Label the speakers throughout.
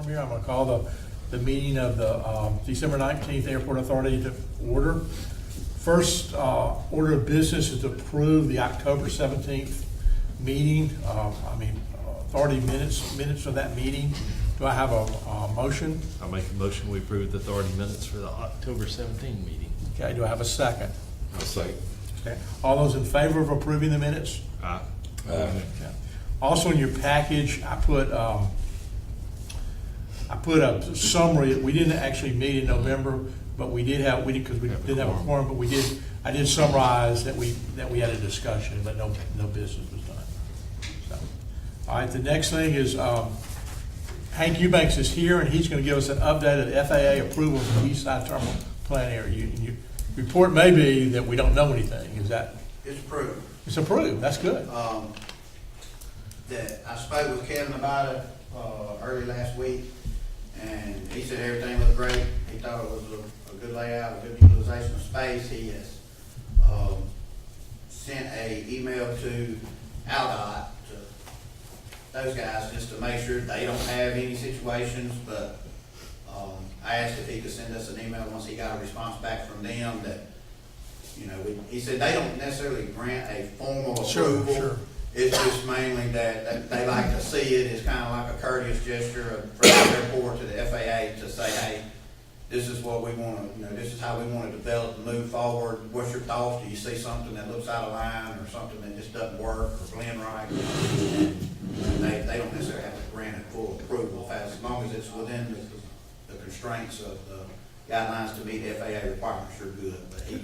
Speaker 1: quorum here. I'm going to call the meeting of the December 19th Airport Authority to order. First order of business is to approve the October 17th meeting. Authority minutes of that meeting. Do I have a motion?
Speaker 2: I'll make a motion we approve the authority minutes for the October 17 meeting.
Speaker 1: Okay, do I have a second?
Speaker 2: I'll second.
Speaker 1: Okay. All those in favor of approving the minutes?
Speaker 2: Aye.
Speaker 1: Okay. Also in your package, I put a summary. We didn't actually meet in November, but we didn't have a quorum, but I did summarize that we had a discussion, but no business was done. So, all right, the next thing is Hank Eubanks is here, and he's going to give us an update of the FAA approval of the East Side Terminal Plan area. Your report may be that we don't know anything. Is that?
Speaker 3: It's approved.
Speaker 1: It's approved. That's good.
Speaker 3: That I spoke with Kevin about it early last week, and he said everything looked great. He thought it was a good layout, a good utilization of space. He has sent a email to AlDOT, to those guys, just to make sure they don't have any situations, but I asked if he could send us an email once he got a response back from them that, he said they don't necessarily grant a formal approval.
Speaker 1: Sure.
Speaker 3: It's just mainly that they like to see it as kind of like a courteous gesture from the airport to the FAA to say, hey, this is what we want to, this is how we want to develop and move forward. What's your thoughts? Do you see something that looks out of line or something that just doesn't work or blend right? And they don't necessarily have to grant it full approval as long as it's within the constraints of the guidelines to meet FAA requirements. You're good, but he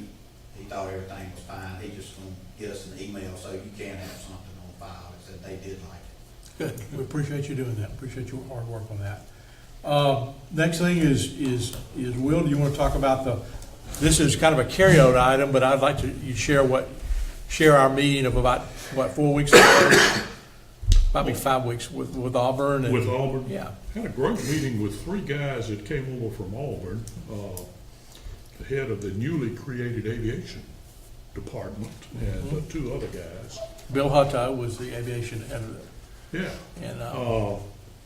Speaker 3: thought everything was fine. He just going to get us an email so you can have something on file that said they did like it.
Speaker 1: Good. We appreciate you doing that. Appreciate your hard work on that. Next thing is Will, do you want to talk about this is kind of a carryover item, but I'd like you share our meeting of about 4 weeks ago, probably 5 weeks with Auburn.
Speaker 4: With Auburn?
Speaker 1: Yeah.
Speaker 4: Had a great meeting with 3 guys that came over from Auburn, the head of the newly created aviation department and 2 other guys.
Speaker 1: Bill Hutto was the aviation editor.
Speaker 4: Yeah.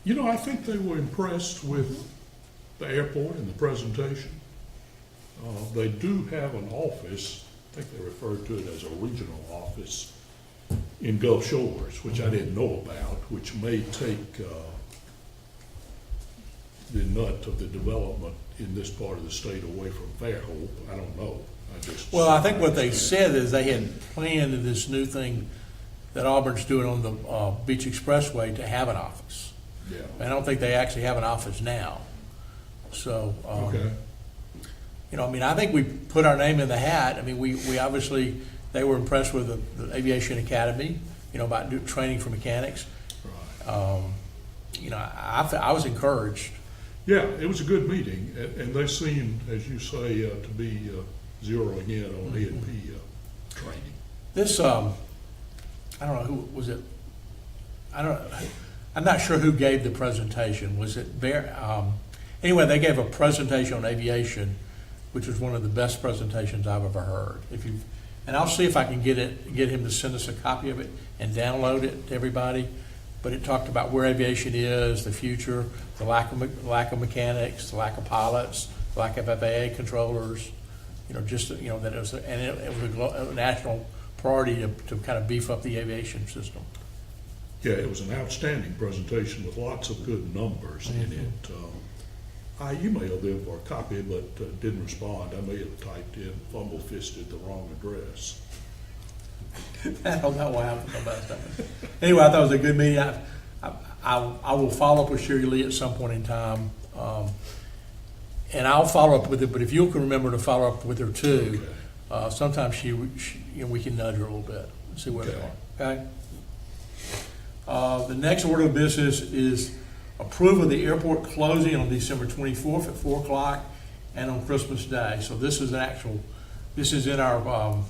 Speaker 1: And
Speaker 4: I think they were impressed with the airport and the presentation. They do have an office, I think they refer to it as a regional office in Gulf Shores, which I didn't know about, which may take the nut of the development in this part of the state away from Fairhope. I don't know.
Speaker 1: I think what they said is they had planned this new thing that Auburn's doing on the Beach Expressway to have an office.
Speaker 4: Yeah.
Speaker 1: I don't think they actually have an office now. So,
Speaker 4: Okay.
Speaker 1: I think we put our name in the hat. I mean, we obviously, they were impressed with the Aviation Academy, about training for mechanics.
Speaker 4: Right.
Speaker 1: I was encouraged.
Speaker 4: Yeah, it was a good meeting, and they seemed, as you say, to be zeroing in on E&P training.
Speaker 1: This, I don't know, who was it? I'm not sure who gave the presentation. Was it anyway, they gave a presentation on aviation, which was one of the best presentations I've ever heard. And I'll see if I can get him to send us a copy of it and download it to everybody. But it talked about where aviation is, the future, the lack of mechanics, the lack of pilots, the lack of FAA controllers. That it was a national priority to kind of beef up the aviation system.
Speaker 4: Yeah, it was an outstanding presentation with lots of good numbers in it. I emailed them for a copy, but didn't respond. I may have typed in fumble-fisted the wrong address.
Speaker 1: I don't know what happened about that. Anyway, I thought it was a good meeting. I will follow up with Sherry Lee at some point in time, and I'll follow up with her. But if you can remember to follow up with her too, sometimes we can nudge her a little bit and see where they are. Okay. The next order of business is approval of the airport closing on December 24th at 4 o'clock and on Christmas Day. So this is in our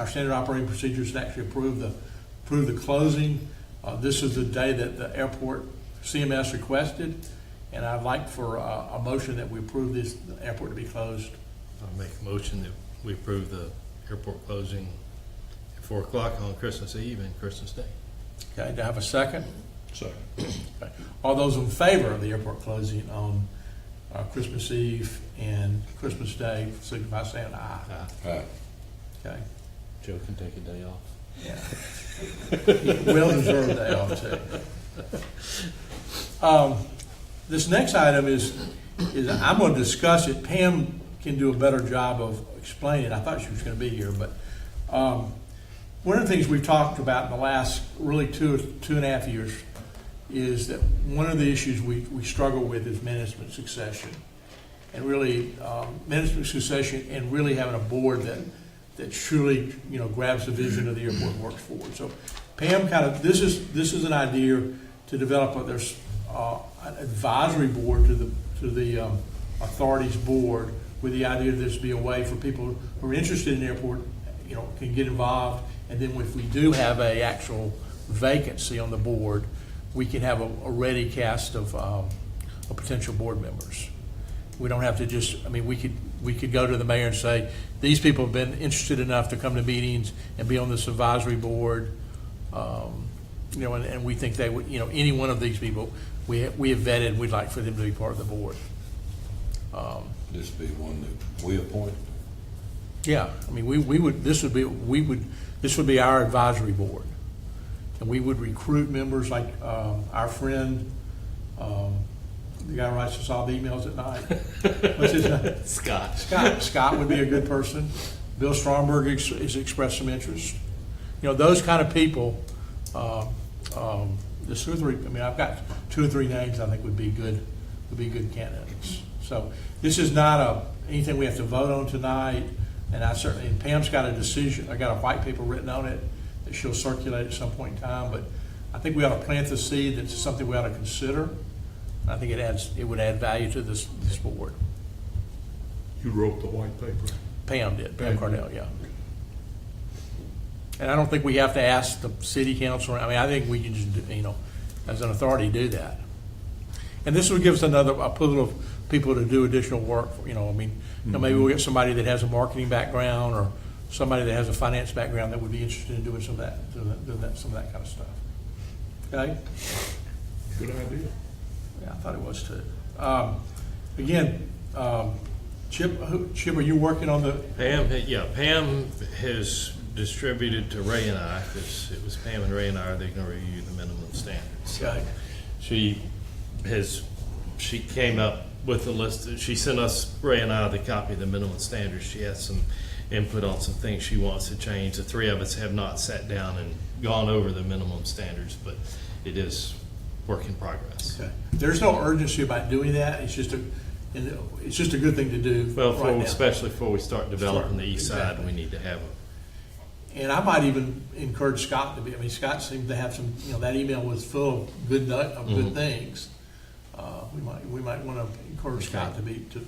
Speaker 1: standard operating procedures to actually approve the closing. This is the day that the airport CMS requested, and I'd like for a motion that we approve the airport to be closed.
Speaker 2: I'll make a motion that we approve the airport closing at 4 o'clock on Christmas Eve and Christmas Day.
Speaker 1: Okay, do I have a second?
Speaker 4: Second.
Speaker 1: Okay. All those in favor of the airport closing on Christmas Eve and Christmas Day, signify by saying aye.
Speaker 2: Aye.
Speaker 1: Okay.
Speaker 2: Joe can take a day off.
Speaker 1: Yeah. Well-deserved day off, too. This next item is I'm going to discuss it. Pam can do a better job of explaining it. I thought she was going to be here, but one of the things we've talked about in the last really two and a half years is that one of the issues we struggle with is management succession. And really, management succession and really having a board that truly, grabs the vision of the airport and works forward. So Pam this is an idea to develop there's an advisory board to the authority's board with the idea that there's be a way for people who are interested in the airport, can get involved. And then if we do have a actual vacancy on the board, we can have a ready cast of potential board members. We don't have to we could go to the mayor and say, these people have been interested enough to come to meetings and be on this advisory board. And we think they would, any one of these people we have vetted, we'd like for them to be part of the board.
Speaker 5: This be one that we appoint?
Speaker 1: Yeah, this would be our advisory board. And we would recruit members like our friend, the guy who writes us all the emails at night. What's his name?
Speaker 2: Scott.
Speaker 1: Scott would be a good person. Bill Stromberg has expressed some interest. Those kind of people, there's 2 or 3, I've got 2 or 3 names I think would be good candidates. So this is not anything we have to vote on tonight. And Pam's got a decision, I got a white paper written on it that she'll circulate at some point in time, but I think we ought to plant the seed. That's something we ought to consider. I think it would add value to this board.
Speaker 4: You wrote the white paper?
Speaker 1: Pam did, Pam Cardell, yeah. And I don't think we have to ask the city council, I think we can just, as an authority, do that. And this would give us a pool of people to do additional work, maybe we'll get somebody that has a marketing background or somebody that has a finance background that would be interested in doing some of that kind of stuff. Okay?
Speaker 4: Good idea.
Speaker 1: Yeah, I thought it was too. Again, Chip, are you working on the?
Speaker 2: Pam has distributed to Ray and I, because it was Pam and Ray and I are going to review the minimum standards.
Speaker 1: Okay.
Speaker 2: She came up with a list. She sent us, Ray and I, the copy of the minimum standards. She has some input on some things she wants to change. The 3 of us have not sat down and gone over the minimum standards, but it is work in progress.
Speaker 1: Okay. There's no urgency about doing that. It's just a good thing to do.
Speaker 2: Well,
Speaker 1: right now.
Speaker 2: especially before we start developing the east
Speaker 1: Exactly.
Speaker 2: side, we need to have them.
Speaker 1: And I might even encourage Scott to be. Scott seemed to have some. That email was full of good things. We might want to encourage Scott to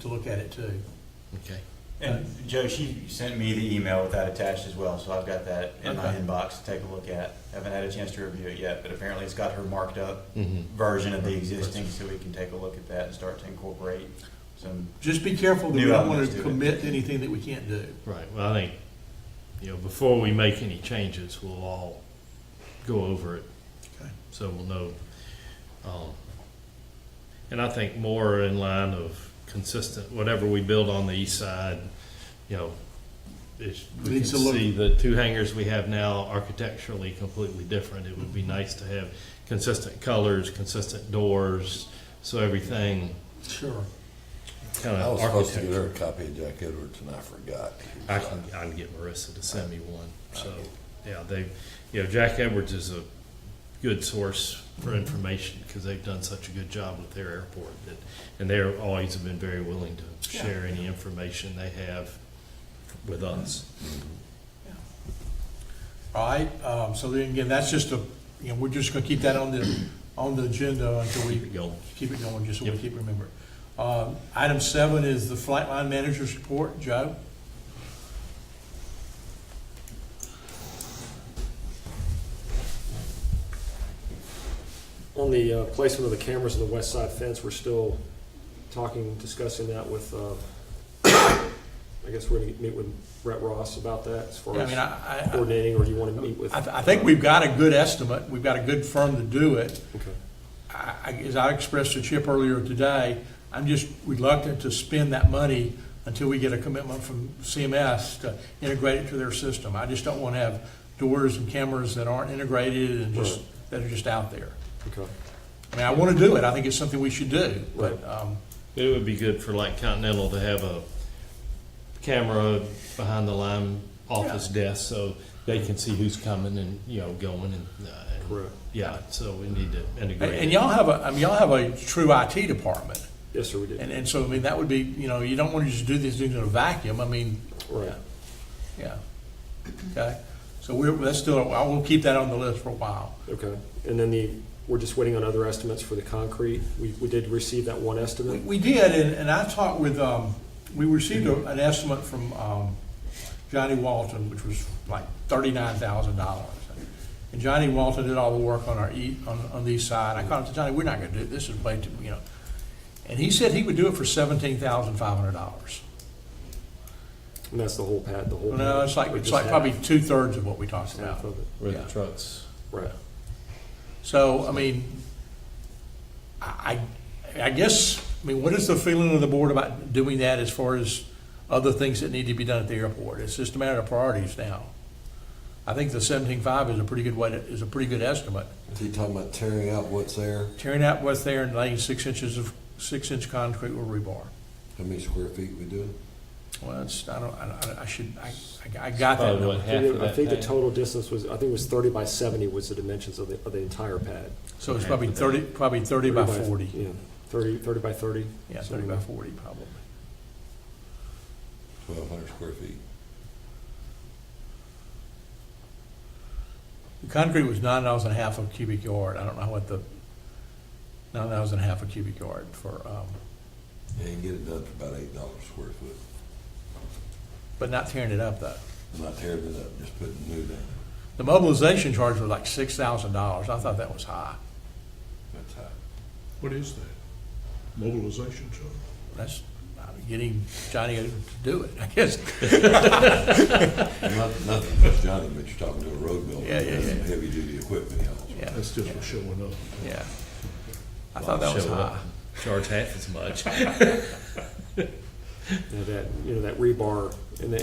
Speaker 1: look at it too.
Speaker 2: Okay.
Speaker 6: And Joe, she sent me the email with that attached as well, so I've got that in my
Speaker 1: Okay.
Speaker 6: inbox to take a look at. Haven't had a chance to review it yet, but apparently it's got her marked up
Speaker 2: Mhm.
Speaker 6: version of the existing, so we can take a look at that and start to incorporate some.
Speaker 1: Just be careful that we
Speaker 6: New
Speaker 1: don't want
Speaker 6: elements
Speaker 1: to
Speaker 6: to it.
Speaker 1: commit to anything that we can't do.
Speaker 2: Right. Well, I think, before we make any changes, we'll all go over it.
Speaker 1: Okay.
Speaker 2: So we'll know. And I think more in line of consistent, whatever we build on the east side, we can
Speaker 1: Needs to look-
Speaker 2: see the 2 hangars we have now architecturally completely different. It would be nice to have consistent colors, consistent doors, so everything
Speaker 1: Sure.
Speaker 2: kind
Speaker 5: I
Speaker 2: of
Speaker 5: was supposed to get her a
Speaker 2: architecture.
Speaker 5: copy of Jack Edwards and I forgot.
Speaker 2: I can get Marissa to send me one. So, Jack Edwards is a good source for information because they've done such a good job with their airport and they're always have been very willing to share any information they have with us.
Speaker 1: All right. So then again, that's just we're just going to keep that on the agenda until we
Speaker 2: Keep it going.
Speaker 1: keep it going, just so
Speaker 2: Yep.
Speaker 1: we keep remembering. Item 7 is the flight line manager's report. Joe?
Speaker 7: On the placement of the cameras on the west side fence, we're still discussing that with I guess we're gonna meet with Brett Ross about that as far
Speaker 1: Yeah, I
Speaker 7: as
Speaker 1: mean, I,
Speaker 7: coordinating, or do you want to meet with?
Speaker 1: I think we've got a good estimate, we've got a good firm to do it.
Speaker 7: Okay,
Speaker 1: As I expressed to Chip earlier today, I'm just reluctant to spend that money until we get a commitment from CMS to integrate it to their system. I just don't want to have doors and cameras that aren't integrated and just, that are just out there.
Speaker 7: okay,
Speaker 1: I mean, I want to do it, I think it's something we should do, but,
Speaker 2: It would be good for like Continental to have a camera behind the line office desk so they can see who's coming and, going and,
Speaker 7: correct.
Speaker 2: yeah, so we need to integrate.
Speaker 1: and y'all have a true IT department.
Speaker 7: Yes, sir, we did.
Speaker 1: And so, I mean, that would be, you don't want to just do these things in a vacuum, I mean,
Speaker 7: Right.
Speaker 1: yeah. Okay, so that's still, I will keep that on the list for a while.
Speaker 7: Okay, and then we're just waiting on other estimates for the concrete. We did receive that one estimate.
Speaker 1: We did, and I talked with, we received an estimate from Johnny Walton, which was like $39,000. And Johnny Walton did all the work on on the east side. I called him and said, Johnny, we're not gonna do it, this is way too, And he said he would do it for $17,500.
Speaker 7: And that's the whole pad, the whole.
Speaker 1: No, it's like probably 2/3 of what we talked about.
Speaker 7: half of it.
Speaker 2: Where
Speaker 1: yeah.
Speaker 2: the trucks.
Speaker 7: Right.
Speaker 1: So, I mean, I guess, what is the feeling of the board about doing that as far as other things that need to be done at the airport? It's just a matter of priorities now. I think the 17.5 is a pretty good estimate.
Speaker 5: Is he talking about tearing out what's there?
Speaker 1: Tearing out what's there and laying 6-inch concrete with rebar.
Speaker 5: How many square feet we doing?
Speaker 1: Well, I got that
Speaker 2: Probably
Speaker 1: number.
Speaker 2: what, half of
Speaker 7: I
Speaker 2: that
Speaker 7: think the
Speaker 2: pad?
Speaker 7: total distance was, I think it was 30 by 70 was the dimensions of the entire pad.
Speaker 1: So it's probably 30 by 40.
Speaker 7: Yeah, 30 by 30.
Speaker 1: Yeah, 30 by 40 probably.
Speaker 5: 1,200 square feet.
Speaker 1: The concrete was $9.50 a cubic yard. I don't know what the $9.50 a cubic yard for,
Speaker 5: Yeah, you can get it done for about $8 a square foot.
Speaker 1: but not tearing it up though.
Speaker 5: I'm not tearing it up, just putting new down.
Speaker 1: The mobilization charge was like $6,000. I thought that was high.
Speaker 5: That's high.
Speaker 4: What is that? Mobilization charge?
Speaker 1: That's getting Johnny to do it, I guess.
Speaker 5: Nothing against Johnny, but you're talking to a road builder.
Speaker 1: Yeah.
Speaker 5: Some heavy duty equipment,
Speaker 1: Yeah,
Speaker 4: That's just for showing up.
Speaker 1: yeah. I thought that was
Speaker 2: Show up,
Speaker 1: high.
Speaker 2: charge half as much.
Speaker 7: That rebar, and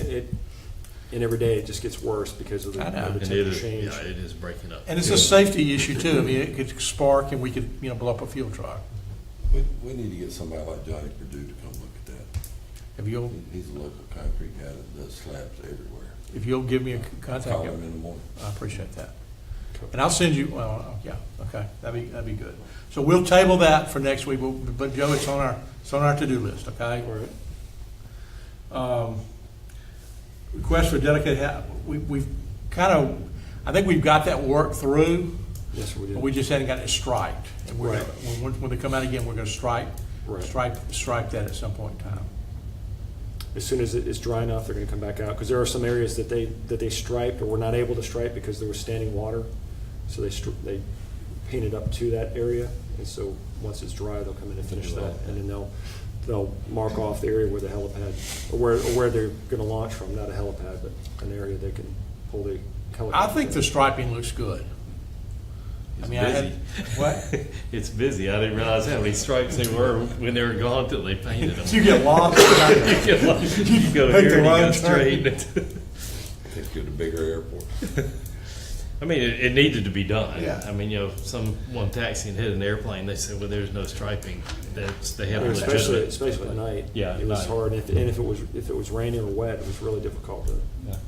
Speaker 7: every day it just gets worse because of the
Speaker 1: I know.
Speaker 7: of the
Speaker 2: And it
Speaker 7: temperature
Speaker 2: is,
Speaker 7: change.
Speaker 2: yeah, it is breaking up.
Speaker 1: And it's a safety issue too. I mean, it could spark and we could, blow up a fuel truck.
Speaker 5: We need to get somebody like Johnny Purdue to come look at that.
Speaker 1: If you'll
Speaker 5: He's a local concrete guy that does slabs everywhere.
Speaker 1: give me a
Speaker 5: Call
Speaker 1: contact,
Speaker 5: him in the morning.
Speaker 1: I appreciate that. And I'll send you, yeah, okay, that'd be good. So we'll table that for next week, but Joe, it's on our to-do list, okay?
Speaker 7: All right.
Speaker 1: Request for dedicated, we've kind of, I think we've got that work through,
Speaker 7: Yes, we did.
Speaker 1: but we just hadn't got it striped. And we're
Speaker 7: Right.
Speaker 1: when they come out again, we're gonna stripe
Speaker 7: Right.
Speaker 1: that at some point in time.
Speaker 7: As soon as it is dry enough, they're gonna come back out, because there are some areas that they striped or were not able to stripe because there was standing water. So they painted up to that area, and so once it's dry, they'll come in and finish that, and then they'll mark off the area where the helipad, or where they're gonna launch from, not a helipad, but an area they can pull the helicopter.
Speaker 1: I think the striping looks good.
Speaker 2: It's
Speaker 1: I mean, I had,
Speaker 2: busy.
Speaker 1: what?
Speaker 2: It's busy. I didn't realize how many stripes they were when they were gone till they painted them.
Speaker 1: You get lost.
Speaker 2: You go
Speaker 1: Make
Speaker 2: here
Speaker 1: the
Speaker 2: and you
Speaker 1: wrong
Speaker 2: go
Speaker 1: turn.
Speaker 2: straight.
Speaker 5: Think you're the bigger airport.
Speaker 2: I mean, it needed to be done.
Speaker 1: Yeah.
Speaker 2: I mean, someone taxiing hit an airplane, they said, well, there's no striping. They have a
Speaker 7: Especially
Speaker 2: legitimate.
Speaker 7: at night.
Speaker 2: Yeah,
Speaker 7: It was
Speaker 2: night.
Speaker 7: hard, and if it was raining or wet, it was really difficult to.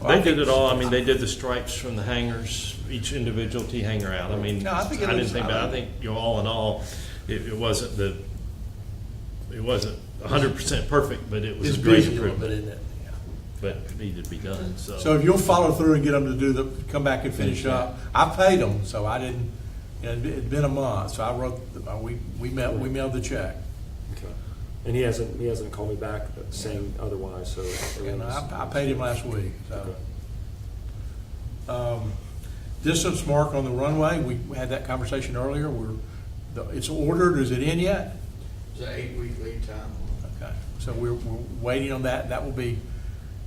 Speaker 2: They did it all. I mean, they did the stripes from the hangars, each individual T hanger out. I mean,
Speaker 1: No, I think it
Speaker 2: didn't
Speaker 1: looks-
Speaker 2: think, but I think, all in all, it wasn't 100% perfect, but it was
Speaker 1: It's
Speaker 2: a great
Speaker 1: busy a little bit,
Speaker 2: improvement.
Speaker 1: isn't it? Yeah.
Speaker 2: But it needed to be done, so.
Speaker 1: So if you'll follow through and get them to come back and finish up. I paid them, so I didn't, it'd been a month, so I wrote, we mailed the check.
Speaker 7: Okay. And he hasn't called me back saying otherwise, so.
Speaker 1: And I paid him last week, so. Distance mark on the runway, we had that conversation earlier, it's ordered, is it in yet?
Speaker 3: It's an 8-week lead time.
Speaker 1: Okay, so we're waiting on that, that will be,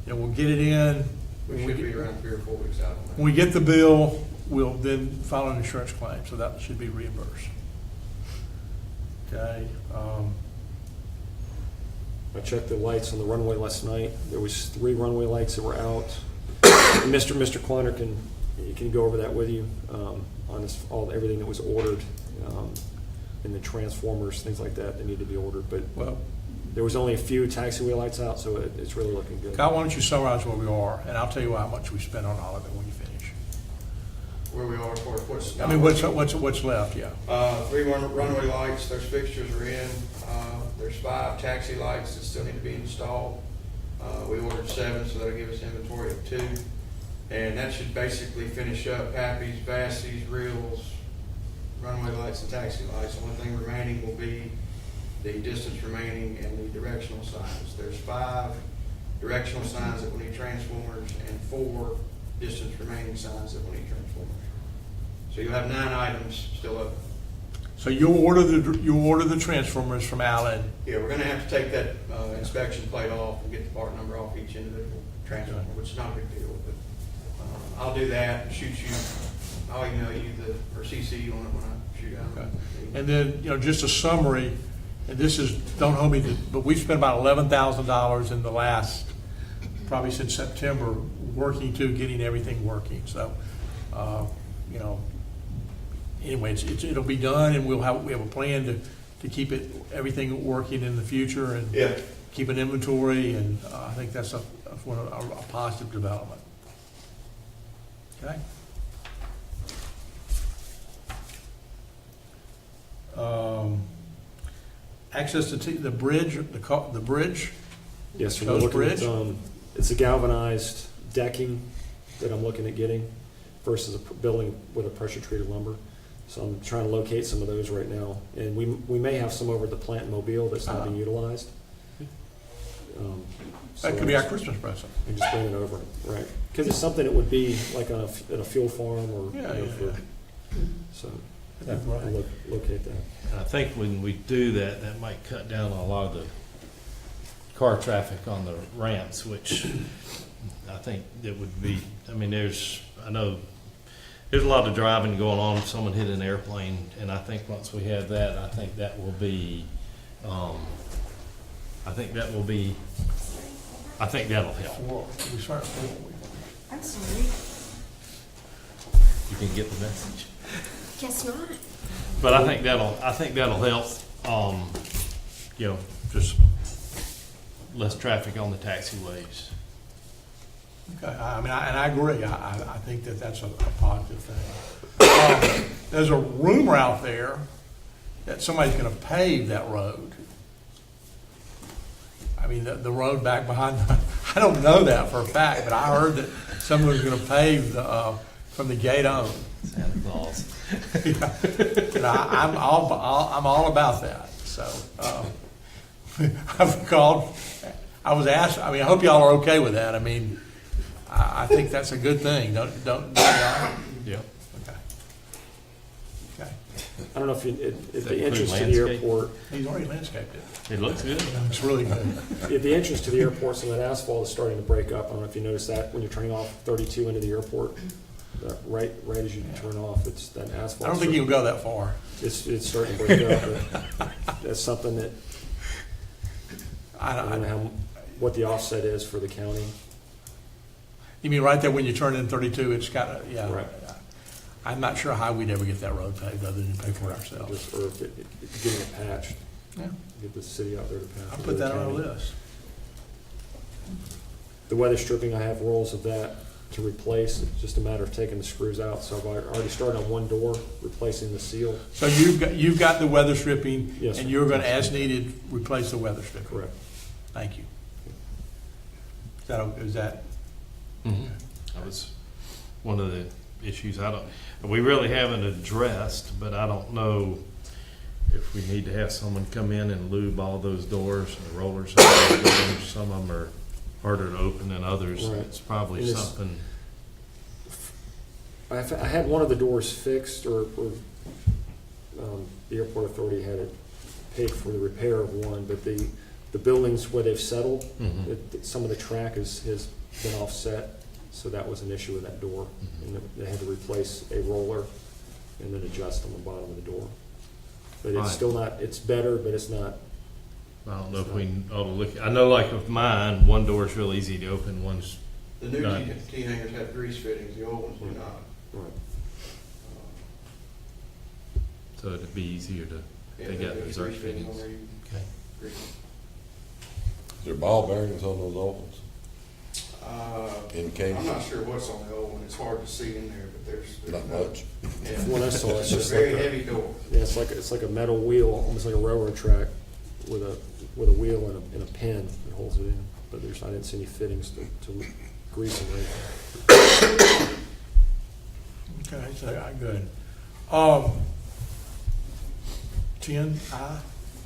Speaker 1: you know, we'll get it in.
Speaker 8: We should be around 3 or 4 weeks out on that.
Speaker 1: When we get the bill, we'll then file an insurance claim, so that should be reimbursed. Okay,
Speaker 7: I checked the lights on the runway last night. There was 3 runway lights that were out. And Mr. Kleiner can go over that with you, on this, everything that was ordered, and the transformers, things like that need to be ordered. But
Speaker 1: well,
Speaker 7: there was only a few taxiway lights out, so it's really looking good.
Speaker 1: Kyle, why don't you summarize where we are, and I'll tell you how much we spent on all of it when you finish.
Speaker 8: Where we are as far as what's.
Speaker 1: I mean, what's left, yeah.
Speaker 8: 3 runway lights, those fixtures are in. There's 5 taxi lights that still need to be installed. We ordered 7, so that'll give us inventory of 2. And that should basically finish up Pappy's, Bassey's, Reels, runway lights, and taxi lights. The only thing remaining will be the distance remaining and the directional signs. There's 5 directional signs that will need transformers and 4 distance remaining signs that will need transformers. So you'll have 9 items still open.
Speaker 1: So you'll order the transformers from Allen.
Speaker 8: Yeah, we're gonna have to take that inspection plate off and get the part number off each individual transformer, which is not a big deal, but I'll do that and shoot you, I'll email you or CC you on it when I shoot out.
Speaker 1: Okay. And then, you know, just a summary, and this is, don't hold me to, but we've spent about $11,000 in the last, probably since September, working to getting everything working. So, you know, anyway, it'll be done, and we have a plan to keep everything working in the future and
Speaker 8: Yeah.
Speaker 1: keep an inventory, and I think that's a positive development. Okay. Access to the bridge, the bridge.
Speaker 7: Yes, sir.
Speaker 1: Coast
Speaker 7: We're looking
Speaker 1: Bridge?
Speaker 7: at, it's a galvanized decking that I'm looking at getting versus a building with a pressure treated lumber. So I'm trying to locate some of those right now. And we may have some over at the plant in Mobile that's not being utilized. So
Speaker 1: That could be our Christmas present.
Speaker 7: and just bring it over, right? Because it's something that would be like on at a fuel farm or,
Speaker 1: Yeah,
Speaker 7: you know,
Speaker 1: yeah.
Speaker 7: so
Speaker 1: That'd be right.
Speaker 7: locate that.
Speaker 2: And I think when we do that, that might cut down on a lot of the car traffic on the ramps, which I think it would be, I mean, I know there's a lot of driving going on, someone hit an airplane, and I think once we have that, I think that will be, I think that'll help.
Speaker 1: We start at 4.
Speaker 9: I'm sorry.
Speaker 2: You can get the message.
Speaker 9: Guess not.
Speaker 2: But I think that'll help, you know, just less traffic on the taxiways.
Speaker 1: Okay, I mean, and I agree. I think that's a positive thing. There's a rumor out there that somebody's going to pave that road. I mean, the road back behind, I don't know that for a fact, but I heard that someone was going to pave from the gate on.
Speaker 2: Santa Claus.
Speaker 1: And I'm all about that. So I've called. I was asked. I mean, I hope y'all are okay with that. I mean, I think that's a good thing. Don't y'all?
Speaker 2: Yeah.
Speaker 1: Okay. Okay.
Speaker 7: I don't know if the
Speaker 2: include
Speaker 7: entrance to the
Speaker 2: landscape?
Speaker 7: airport,
Speaker 1: He's already landscaped it.
Speaker 2: It looks good.
Speaker 1: It's really good.
Speaker 7: at the entrance to the airport, some of that asphalt is starting to break up. I don't know if you noticed that when you're turning off 32 into the airport. Right as you turn off, it's that asphalt.
Speaker 1: I don't think you'll go that far.
Speaker 7: It's starting to break up. But that's something that I don't know what the offset is for the county.
Speaker 1: You mean right there when you turn in 32, it's got a, yeah.
Speaker 7: Right.
Speaker 1: I'm not sure how we'd ever get that road paved other than pay for it ourselves.
Speaker 7: Just, or if getting it patched,
Speaker 1: Yeah,
Speaker 7: get the city out there to patch.
Speaker 1: I'll
Speaker 7: it,
Speaker 1: put
Speaker 7: or the
Speaker 1: that on our
Speaker 7: county.
Speaker 1: list.
Speaker 7: The weather stripping, I have rolls of that to replace. It's just a matter of taking the screws out. So I've already started on one door, replacing the seal.
Speaker 1: So you've got the weather stripping,
Speaker 7: Yes,
Speaker 1: and
Speaker 7: sir.
Speaker 1: you're going to, as needed, replace the weather stripping.
Speaker 7: Correct.
Speaker 1: Thank you. Is that?
Speaker 2: That was one of the issues we really haven't addressed, but I don't know if we need to have someone come in and lube all those doors and the rollers. Some of them are harder to open than others.
Speaker 7: Right.
Speaker 2: It's probably
Speaker 7: And it's-
Speaker 2: something.
Speaker 7: I had one of the doors fixed, or the airport authority had it paid for the repair of one, but the the buildings where they've settled,
Speaker 2: Mhm.
Speaker 7: some of the track has been offset, so that was an issue with that door.
Speaker 2: Mhm.
Speaker 7: And they had to replace a roller and then adjust on the bottom of the door. But it's
Speaker 2: Right.
Speaker 7: still not, it's better, but it's not,
Speaker 2: I don't know if we ought to look, I know like with mine, one door's real easy to open, one's,
Speaker 8: The new
Speaker 2: Right.
Speaker 8: T hangers have grease fittings, the old ones do not.
Speaker 7: right.
Speaker 2: so it'd be easier to,
Speaker 8: Yeah,
Speaker 2: they got
Speaker 8: there's
Speaker 2: those arc
Speaker 8: grease fittings on
Speaker 2: fittings.
Speaker 8: there, you
Speaker 2: Okay.
Speaker 8: grease.
Speaker 5: Is there ball bearings on those old ones? In case?
Speaker 8: I'm not sure what's on the old one, it's hard to see in there, but there's.
Speaker 5: Not much.
Speaker 8: Yeah.
Speaker 7: From what I saw, it's
Speaker 8: It's a
Speaker 7: just
Speaker 8: very
Speaker 7: like a,
Speaker 8: heavy door.
Speaker 7: yeah, it's like a metal wheel, almost like a railroad track with a wheel and a pin that holds it in. But I didn't see any fittings to grease them or anything.
Speaker 1: Okay, so, good.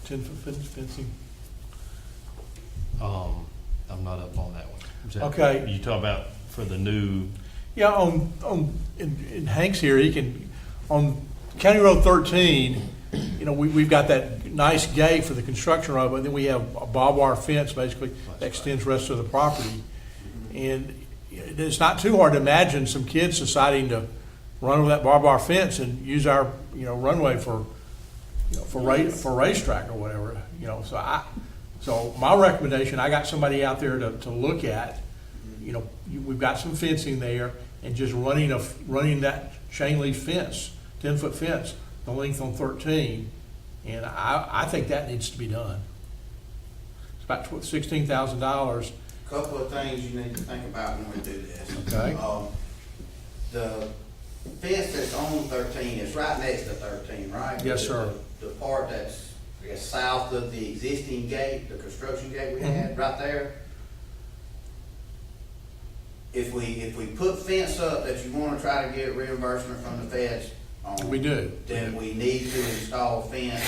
Speaker 1: 10-foot fencing.
Speaker 2: I'm not up on that one. Is that-
Speaker 1: Okay.
Speaker 2: You talk about for the new,
Speaker 1: Yeah, in Hank's here, he can, on County Road 13, you know, we've got that nice gate for the construction road, but then we have a barbed wire fence basically that extends the rest of the property. And it's not too hard to imagine some kids deciding to run over that barbed wire fence and use our, runway for, for racetrack or whatever, so my recommendation, I got somebody out there to look at, we've got some fencing there and just running that chain link fence, 10-foot fence, the length on 13. And I think that needs to be done. It's about $16,000.
Speaker 3: Couple of things you need to think about when we do this.
Speaker 1: Okay.
Speaker 3: The fence that's on 13 is right next to 13, right?
Speaker 1: Yes, sir.
Speaker 3: The part that's, I guess, south of the existing gate, the construction gate we had, right there. If we put fence up that you wanna try to get reimbursement from the feds on.
Speaker 1: We do.
Speaker 3: Then we need to install fence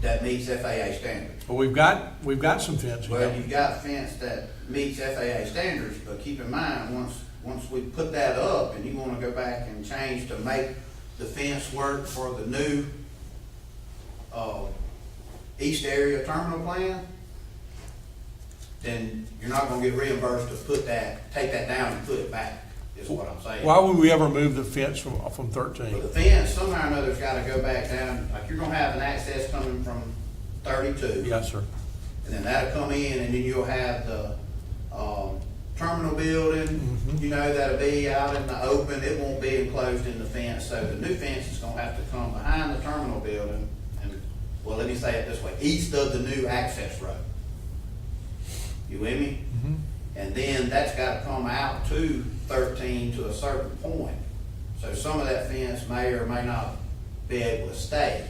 Speaker 3: that meets FAA standards.
Speaker 1: But we've got some fencing.
Speaker 3: Well, you've got a fence that meets FAA standards, but keep in mind, once we put that up and you wanna go back and change to make the fence work for the new, east area terminal plan, then you're not gonna get reimbursed to take that down and put it back, is what I'm saying.
Speaker 1: Why would we ever move the fence from
Speaker 3: But
Speaker 1: 13?
Speaker 3: the fence, somehow or another's gotta go back down, like you're gonna have an access coming from 32.
Speaker 1: Yes, sir.
Speaker 3: And then that'll come in, and then you'll have the, terminal building, that'll be out in the open, it won't be enclosed in the fence, so the new fence is gonna have to come behind the terminal building, and, well, let me say it this way, east of the new access road. You with me? And then that's gotta come out to 13 to a certain point. So some of that fence may or may not be able to stay.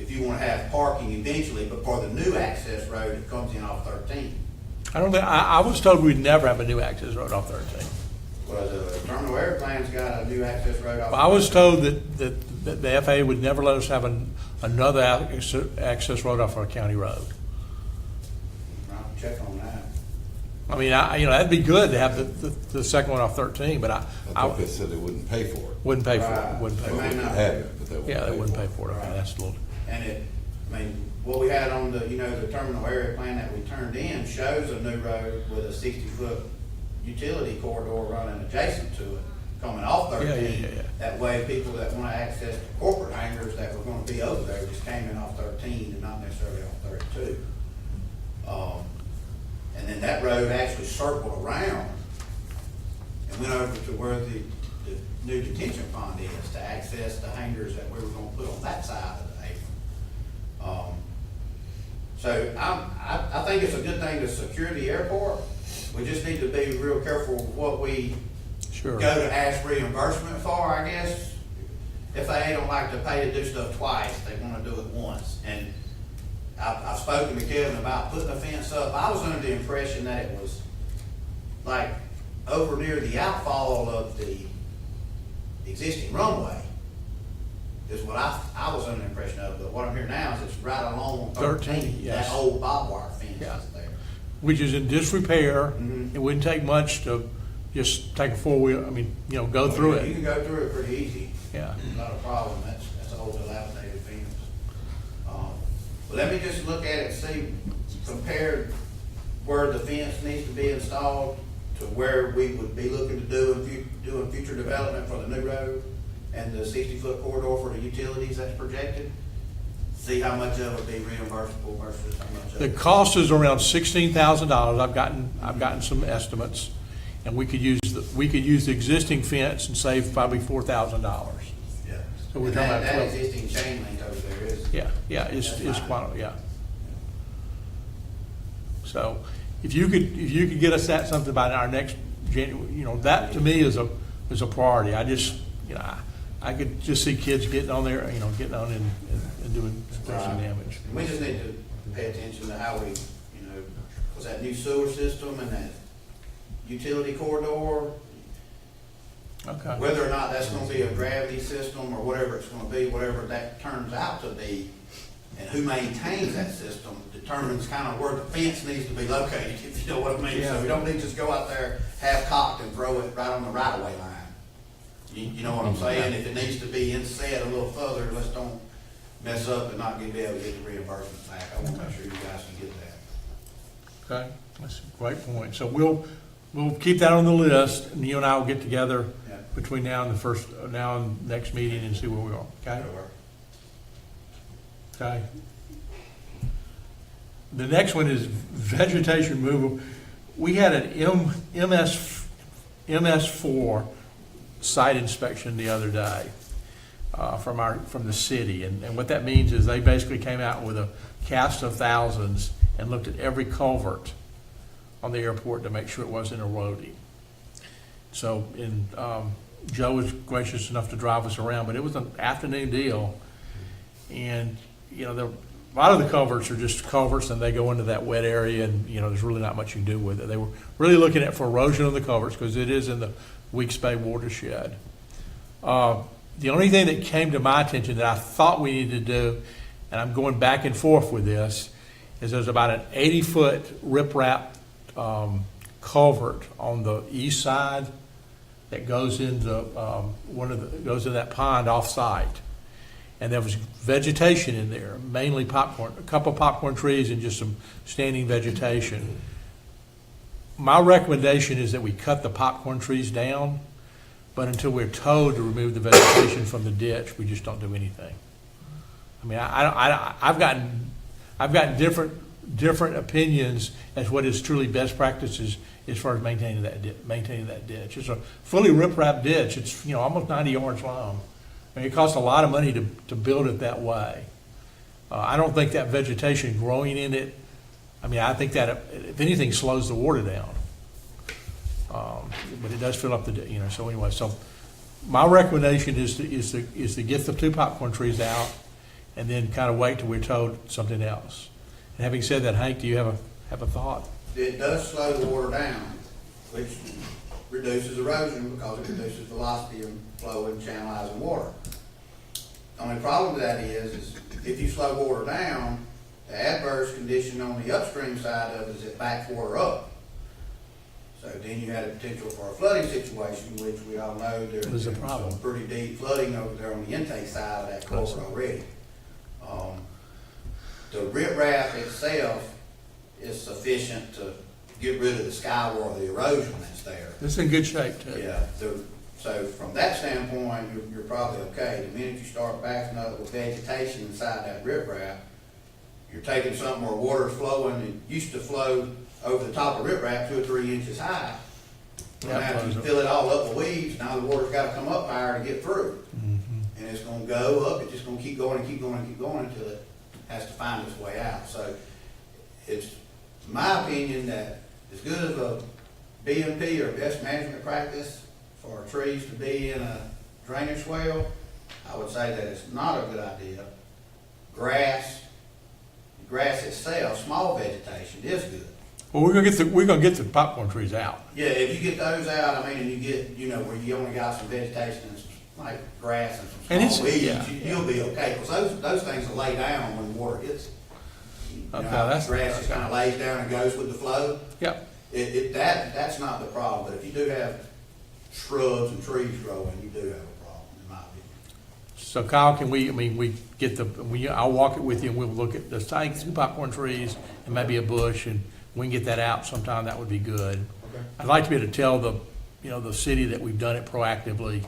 Speaker 3: If you wanna have parking eventually, but for the new access road, it comes in off 13.
Speaker 1: I was told we'd never have a new access road off 13.
Speaker 3: Well, the terminal airplane's got a new access road off.
Speaker 1: I was told that the FAA would never let us have another access road off our county road.
Speaker 3: I'll check on that.
Speaker 1: I mean, that'd be good to have the second one off 13, but
Speaker 5: I think they said they wouldn't pay for it.
Speaker 1: wouldn't pay for
Speaker 3: Right.
Speaker 1: it. Wouldn't pay
Speaker 3: They
Speaker 1: for
Speaker 3: may
Speaker 1: it.
Speaker 3: not.
Speaker 5: Have it, but they wouldn't
Speaker 1: Yeah, they wouldn't pay for it. Okay,
Speaker 3: Right.
Speaker 1: that's a little.
Speaker 3: And what we had on the, the terminal area plan that we turned in shows a new road with a 60-foot utility corridor running adjacent to it, coming off 13.
Speaker 1: Yeah.
Speaker 3: That way, people that want to access the corporate hangars that were going to be over there just came in off 13 and not necessarily off 32. And then that road actually circled around and went over to where the new detention pond is to access the hangars that we were going to put on that side of the apron. So I think it's a good thing to secure the airport. We just need to be real careful with what we
Speaker 1: Sure.
Speaker 3: go to ask reimbursement for, I guess. FAA don't like to pay to do stuff twice, they wanna do it once. And I've spoken to Kevin about putting a fence up. I was under the impression that it was like over near the outfall of the existing runway is what I was under the impression of, but what I'm hearing now is it's right along 13,
Speaker 1: yes.
Speaker 3: that old barbed wire fence
Speaker 1: Yeah.
Speaker 3: is there.
Speaker 1: Which is in disrepair.
Speaker 3: Mhm.
Speaker 1: It wouldn't take much to just take a four-wheel, go through
Speaker 3: You
Speaker 1: it.
Speaker 3: can go through it pretty easy.
Speaker 1: Yeah.
Speaker 3: Not a problem, that's an old dilapidated fence. Well, let me just look at it and see, compare where the fence needs to be installed to where we would be looking to doing future development for the new road and the 60-foot corridor for the utilities that's projected. See how much of it be reimbursable versus how much of
Speaker 1: The
Speaker 3: it.
Speaker 1: cost is around $16,000. I've gotten some estimates, and we could use the existing fence and save probably $4,000.
Speaker 3: Yeah.
Speaker 1: So we're
Speaker 3: And
Speaker 1: talking
Speaker 3: that
Speaker 1: about 12.
Speaker 3: existing chain link over there is.
Speaker 1: Yeah, it's
Speaker 3: That's
Speaker 1: quite,
Speaker 3: fine.
Speaker 1: yeah. So if you could get us something by our next January, that to me is a priority. I just, I could just see kids getting on there, getting on and doing some damage.
Speaker 3: And we just need to pay attention to how we, because that new sewer system and that utility corridor,
Speaker 1: Okay.
Speaker 3: whether or not that's gonna be a gravity system or whatever it's gonna be, whatever that turns out to be, and who maintains that system determines kind of where the fence needs to be located, if you know what I mean. So we don't need to just go out there half-cocked and throw it right on the right-of-way line. You know what I'm saying? If it needs to be inset a little further, let's don't mess up and not be able to get the reimbursement back. I want to make sure you guys can get that.
Speaker 1: Okay, that's a great point. So we'll keep that on the list, and you and I will get together
Speaker 3: Yeah.
Speaker 1: between now and next meeting and see where we are, okay?
Speaker 3: That'll work.
Speaker 1: Okay. The next one is vegetation removal. We had an MS4 site inspection the other day from the city, and what that means is they basically came out with a cast of thousands and looked at every culvert on the airport to make sure it wasn't eroding. So, Joe was gracious enough to drive us around, but it was an afternoon deal, and a lot of the culverts are just culverts, and they go into that wet area, and there's really not much you can do with it. They were really looking at for erosion of the culverts because it is in the Weeks Bay watershed. The only thing that came to my attention that I thought we needed to do, and I'm going back and forth with this, is there's about an 80-foot riprap culvert on the east side that goes into goes in that pond off-site. And there was vegetation in there, mainly popcorn, a couple of popcorn trees and just some standing vegetation. My recommendation is that we cut the popcorn trees down, but until we're told to remove the vegetation from the ditch, we just don't do anything. I mean, I've gotten different opinions as what is truly best practices as far as maintaining that ditch. It's a fully riprap ditch. It's almost 90 yards long. I mean, it costs a lot of money to build it that way. I don't think that vegetation growing in it, I mean, I think that if anything slows the water down. But it does fill up so anyway, so my recommendation is to get the two popcorn trees out and then kind of wait till we're told something else. And having said that, Hank, do you have a thought?
Speaker 3: It does slow the water down, which reduces erosion because it reduces velocity and flow and channelizing water. The only problem with that is if you slow water down, the adverse condition on the upstream side of it is it backs water up. So then you had a potential for a flooding situation, which we all know there's
Speaker 1: There's a
Speaker 3: been
Speaker 1: problem.
Speaker 3: some pretty deep flooding over there on the intake side of that culvert already. The riprap itself is sufficient to get rid of the skywall, the erosion that's there.
Speaker 1: It's in good shape too.
Speaker 3: Yeah, so from that standpoint, you're probably okay. The minute you start backing up with vegetation inside that riprap, you're taking something where water's flowing, it used to flow over the top of riprap 2 or 3 inches high.
Speaker 1: Yeah,
Speaker 3: Now if you
Speaker 1: flows up.
Speaker 3: fill it all up with weeds, now the water's gotta come up higher to get through. And it's gonna go up, it's just gonna keep going and keep going and keep going until it has to find its way out. So it's my opinion that as good as a BMP or best management practice for trees to be in a drainage swale, I would say that it's not a good idea. Grass itself, small vegetation is good.
Speaker 1: Well, we're gonna get the popcorn trees out.
Speaker 3: Yeah, if you get those out, I mean, and you get, where you only got some vegetation and some, like grass and
Speaker 1: And
Speaker 3: some
Speaker 1: it's-
Speaker 3: small
Speaker 1: yeah,
Speaker 3: weeds, you'll be okay, because those things will lay down when the water hits.
Speaker 1: Okay,
Speaker 3: How
Speaker 1: that's-
Speaker 3: grass just kind of lays down and goes with the flow.
Speaker 1: Yep.
Speaker 3: That's not the problem, but if you do have shrubs and trees growing, you do have a problem, in my opinion.
Speaker 1: So Kyle, can we, I mean, I'll walk it with you and we'll look at the sites, some popcorn trees and maybe a bush, and we can get that out sometime, that would be good.
Speaker 8: Okay.
Speaker 1: I'd like to be able to tell the city that we've done it proactively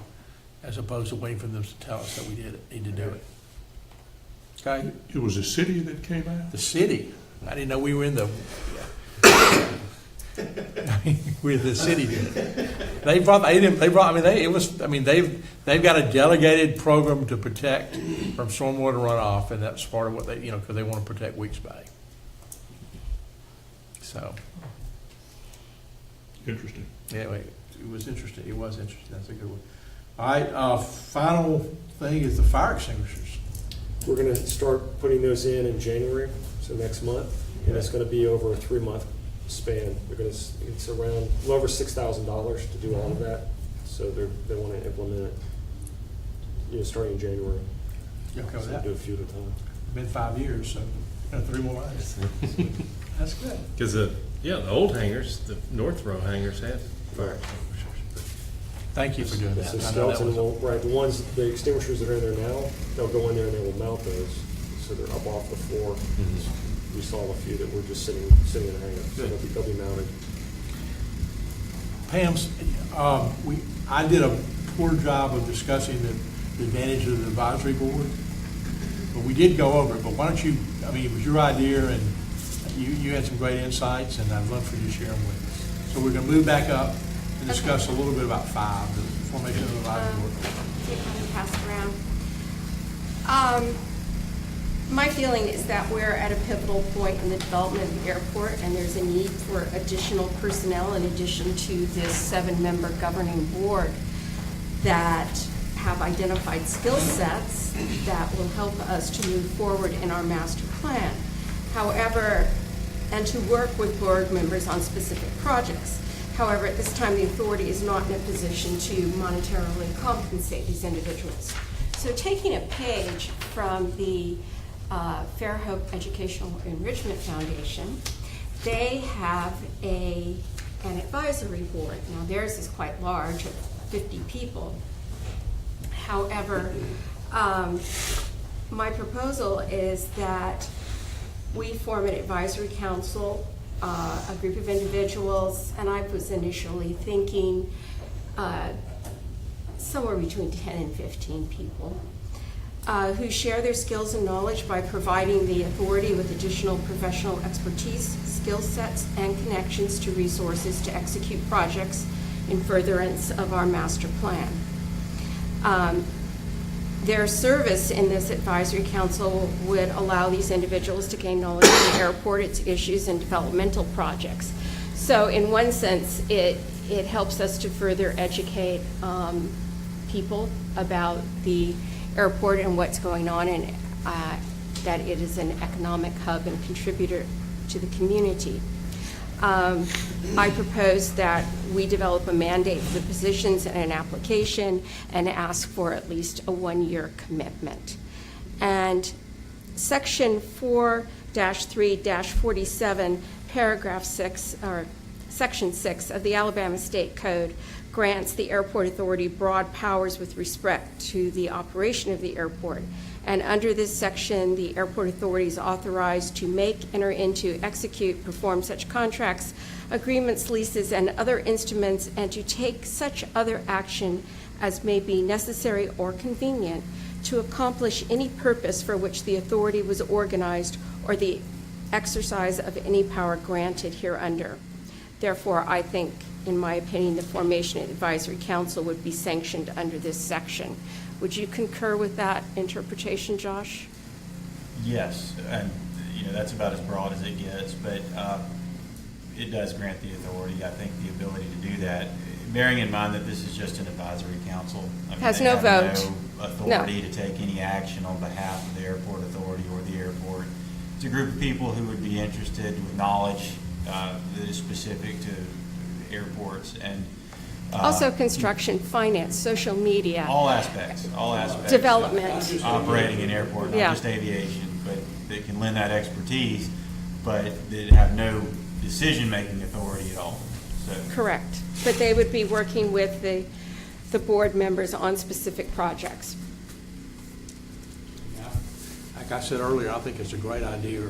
Speaker 1: as opposed to waiting for them to tell us that we need to do it. Okay?
Speaker 4: It was the city that came out?
Speaker 1: The city, I didn't know we were in the, we're the city. They've got a delegated program to protect from stormwater runoff, and that's part of what they, because they want to protect Weeks Bay. So,
Speaker 4: Interesting.
Speaker 1: anyway, it was interesting, that's a good one. All right, final thing is the fire extinguishers.
Speaker 7: We're gonna start putting those in January, so next month, and it's gonna be over a 3-month span. It's around a little over $6,000 to do all of that, so they wanna implement it, starting in January.
Speaker 1: You okay with
Speaker 7: So
Speaker 1: that?
Speaker 7: do a few at a time.
Speaker 1: Been 5 years, so 3 more lines. That's good.
Speaker 2: Because the old hangars, the north row hangars had fire extinguishers.
Speaker 1: Thank you for doing that.
Speaker 7: So
Speaker 1: I know that
Speaker 7: skeleton
Speaker 1: was-
Speaker 7: will, right, the extinguishers that are in there now, they'll go in there and they will mount those, so they're up off the floor. We saw a few that were just sitting in the hangar, so
Speaker 1: Good.
Speaker 7: they'll be mounted.
Speaker 1: Pam's, I did a poor job of discussing the advantage of the advisory board, but we did go over it, but why don't you, it was your idea, and you had some great insights, and I'd love for you to share them with us. So we're gonna move back up and discuss a little bit about 5, the formation of the advisory board.
Speaker 9: See if I can pass it around. My feeling is that we're at a pivotal point in the development of the airport, and there's a need for additional personnel in addition to this 7-member governing board that have identified skill sets that will help us to move forward in our master plan. However, and to work with board members on specific projects. However, at this time, the authority is not in a position to monetarily compensate these individuals. So taking a page from the Fairhope Educational Enrichment Foundation, they have an advisory board. Now theirs is quite large, of 50 people. However, my proposal is that we form an advisory council, a group of individuals, and I was initially thinking somewhere between 10 and 15 people, who share their skills and knowledge by providing the authority with additional professional expertise, skill sets, and connections to resources to execute projects in furtherance of our master plan. Their service in this advisory council would allow these individuals to gain knowledge of the airport, its issues, and developmental projects. So in one sense, it helps us to further educate people about the airport and what's going on, and that it is an economic hub and contributor to the community. I propose that we develop a mandate for the positions and an application and ask for at least a 1-year commitment. And Section 4-3-47, paragraph 6, or Section 6 of the Alabama State Code grants the Airport Authority broad powers with respect to the operation of the airport. And under this section, the Airport Authority is authorized to make, enter into, execute, perform such contracts, agreements, leases, and other instruments, and to take such other action as may be necessary or convenient to accomplish any purpose for which the authority was organized or the exercise of any power granted hereunder. Therefore, I think, in my opinion, the formation of the advisory council would be sanctioned under this section. Would you concur with that interpretation, Josh?
Speaker 6: Yes, and, that's about as broad as it gets, but it does grant the authority, I think, the ability to do that, bearing in mind that this is just an advisory council.
Speaker 9: Has
Speaker 6: they
Speaker 9: no
Speaker 6: have
Speaker 9: vote.
Speaker 6: No authority to take any action on behalf of the airport authority or the airport. It's a group of people who would be interested with knowledge that is specific to airports and
Speaker 9: Also construction, finance, social media,
Speaker 6: all aspects.
Speaker 9: development.
Speaker 6: Operating an airport, not
Speaker 9: Yeah.
Speaker 6: just aviation, but that can lend that expertise, but that have no decision-making authority at all. So,
Speaker 9: Correct. But they would be working with the board members on specific projects.
Speaker 1: like I said earlier, I think it's a great idea.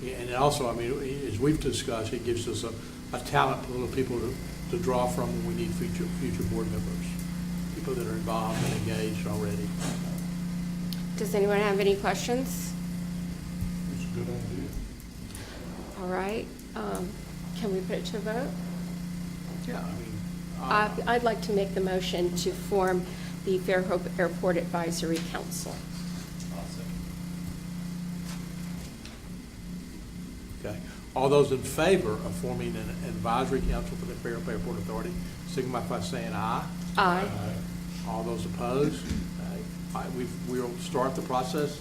Speaker 1: And it also, I mean, as we've discussed, it gives us a talent pool of people to draw from when we need future board members, people that are involved and engaged already.
Speaker 9: Does anyone have any questions?
Speaker 4: It's a good idea.
Speaker 9: All right, can we put it to a vote?
Speaker 1: Yeah, I mean,
Speaker 9: I'd like to make the motion to form the Fairhope Airport Advisory Council.
Speaker 1: okay. All those in favor of forming an advisory council for the Fairhope Airport Authority, signify by saying aye.
Speaker 9: Aye.
Speaker 1: All those opposed? We'll start the process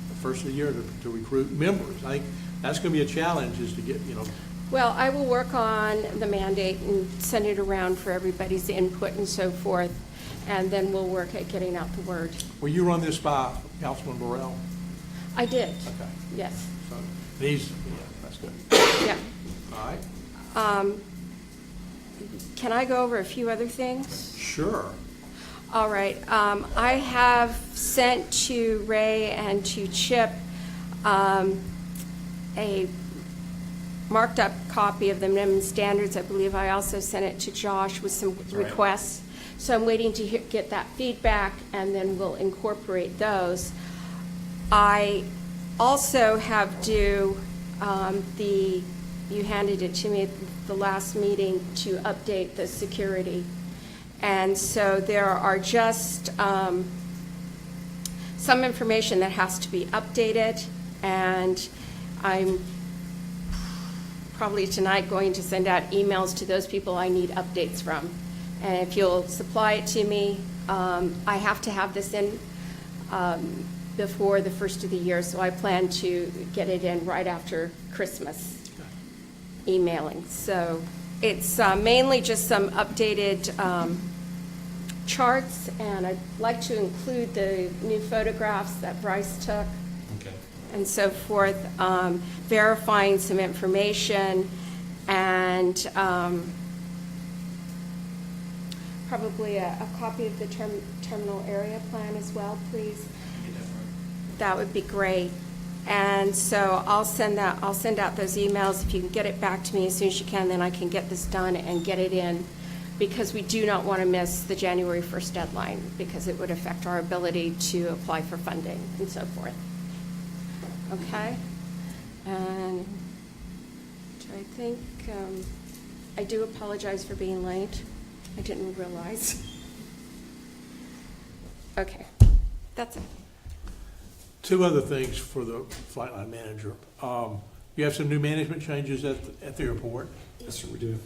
Speaker 1: the first of the year to recruit members. I think that's going to be a challenge, is to get,
Speaker 9: Well, I will work on the mandate and send it around for everybody's input and so forth, and then we'll work at getting out the word.
Speaker 1: will you run this by Councilman Burrell?
Speaker 9: I did,
Speaker 1: Okay.
Speaker 9: yes,
Speaker 1: So these, that's good.
Speaker 9: yeah.
Speaker 1: All right,
Speaker 9: Can I go over a few other things?
Speaker 1: sure.
Speaker 9: All right, I have sent to Ray and to Chip a marked up copy of the minimum standards. I believe I also sent it to Josh with some requests. So I'm waiting to get that feedback, and then we'll incorporate those. I also have due you handed it to me at the last meeting, to update the security. And so there are just some information that has to be updated, and I'm probably tonight going to send out emails to those people I need updates from. And if you'll supply it to me, I have to have this in before the first of the year, so I plan to get it in right after Christmas emailing. So it's mainly just some updated charts, and I'd like to include the new photographs that Bryce took
Speaker 2: Okay.
Speaker 9: and so forth, verifying some information, and probably a copy of the terminal area plan as well, please. That would be great. And so I'll send out those emails. If you can get it back to me as soon as you can, then I can get this done and get it in, because we do not want to miss the January 1st deadline, because it would affect our ability to apply for funding and so forth. Okay? And I think, I do apologize for being late. I didn't realize. Okay, that's it.
Speaker 1: Two other things for the flight line manager. You have some new management changes at the airport.
Speaker 7: Yes, sir, we do.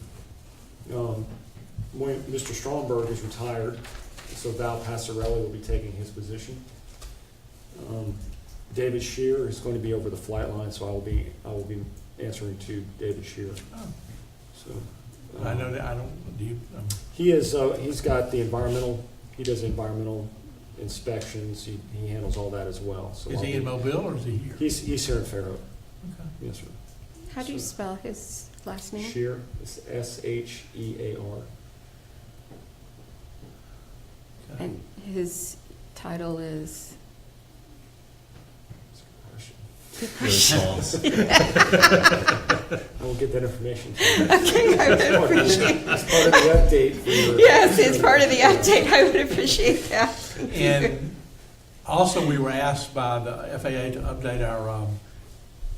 Speaker 7: When Mr. Stromberg is retired, so Val Passarelli will be taking his position. David Shear is going to be over the flight line, so I will be answering to David Shear. So
Speaker 1: I know that, I don't, do you?
Speaker 7: he is he's got the environmental. He does environmental inspections. He handles all that as well. So
Speaker 1: Is he in Mobile or is he here?
Speaker 7: He's here in Fairhope.
Speaker 1: Okay.
Speaker 7: Yes, sir.
Speaker 9: How do you spell his last name?
Speaker 7: Shear. It's SHEAR.
Speaker 1: Okay.
Speaker 9: And his title is?
Speaker 7: That's a good question.
Speaker 2: Good sauce.
Speaker 7: I will get that information to you.
Speaker 9: Okay, I would appreciate.
Speaker 7: It's part of the update for your.
Speaker 9: Yes, it's part of the update. I would appreciate that. Thank you.
Speaker 1: And also, we were asked by the FAA to update our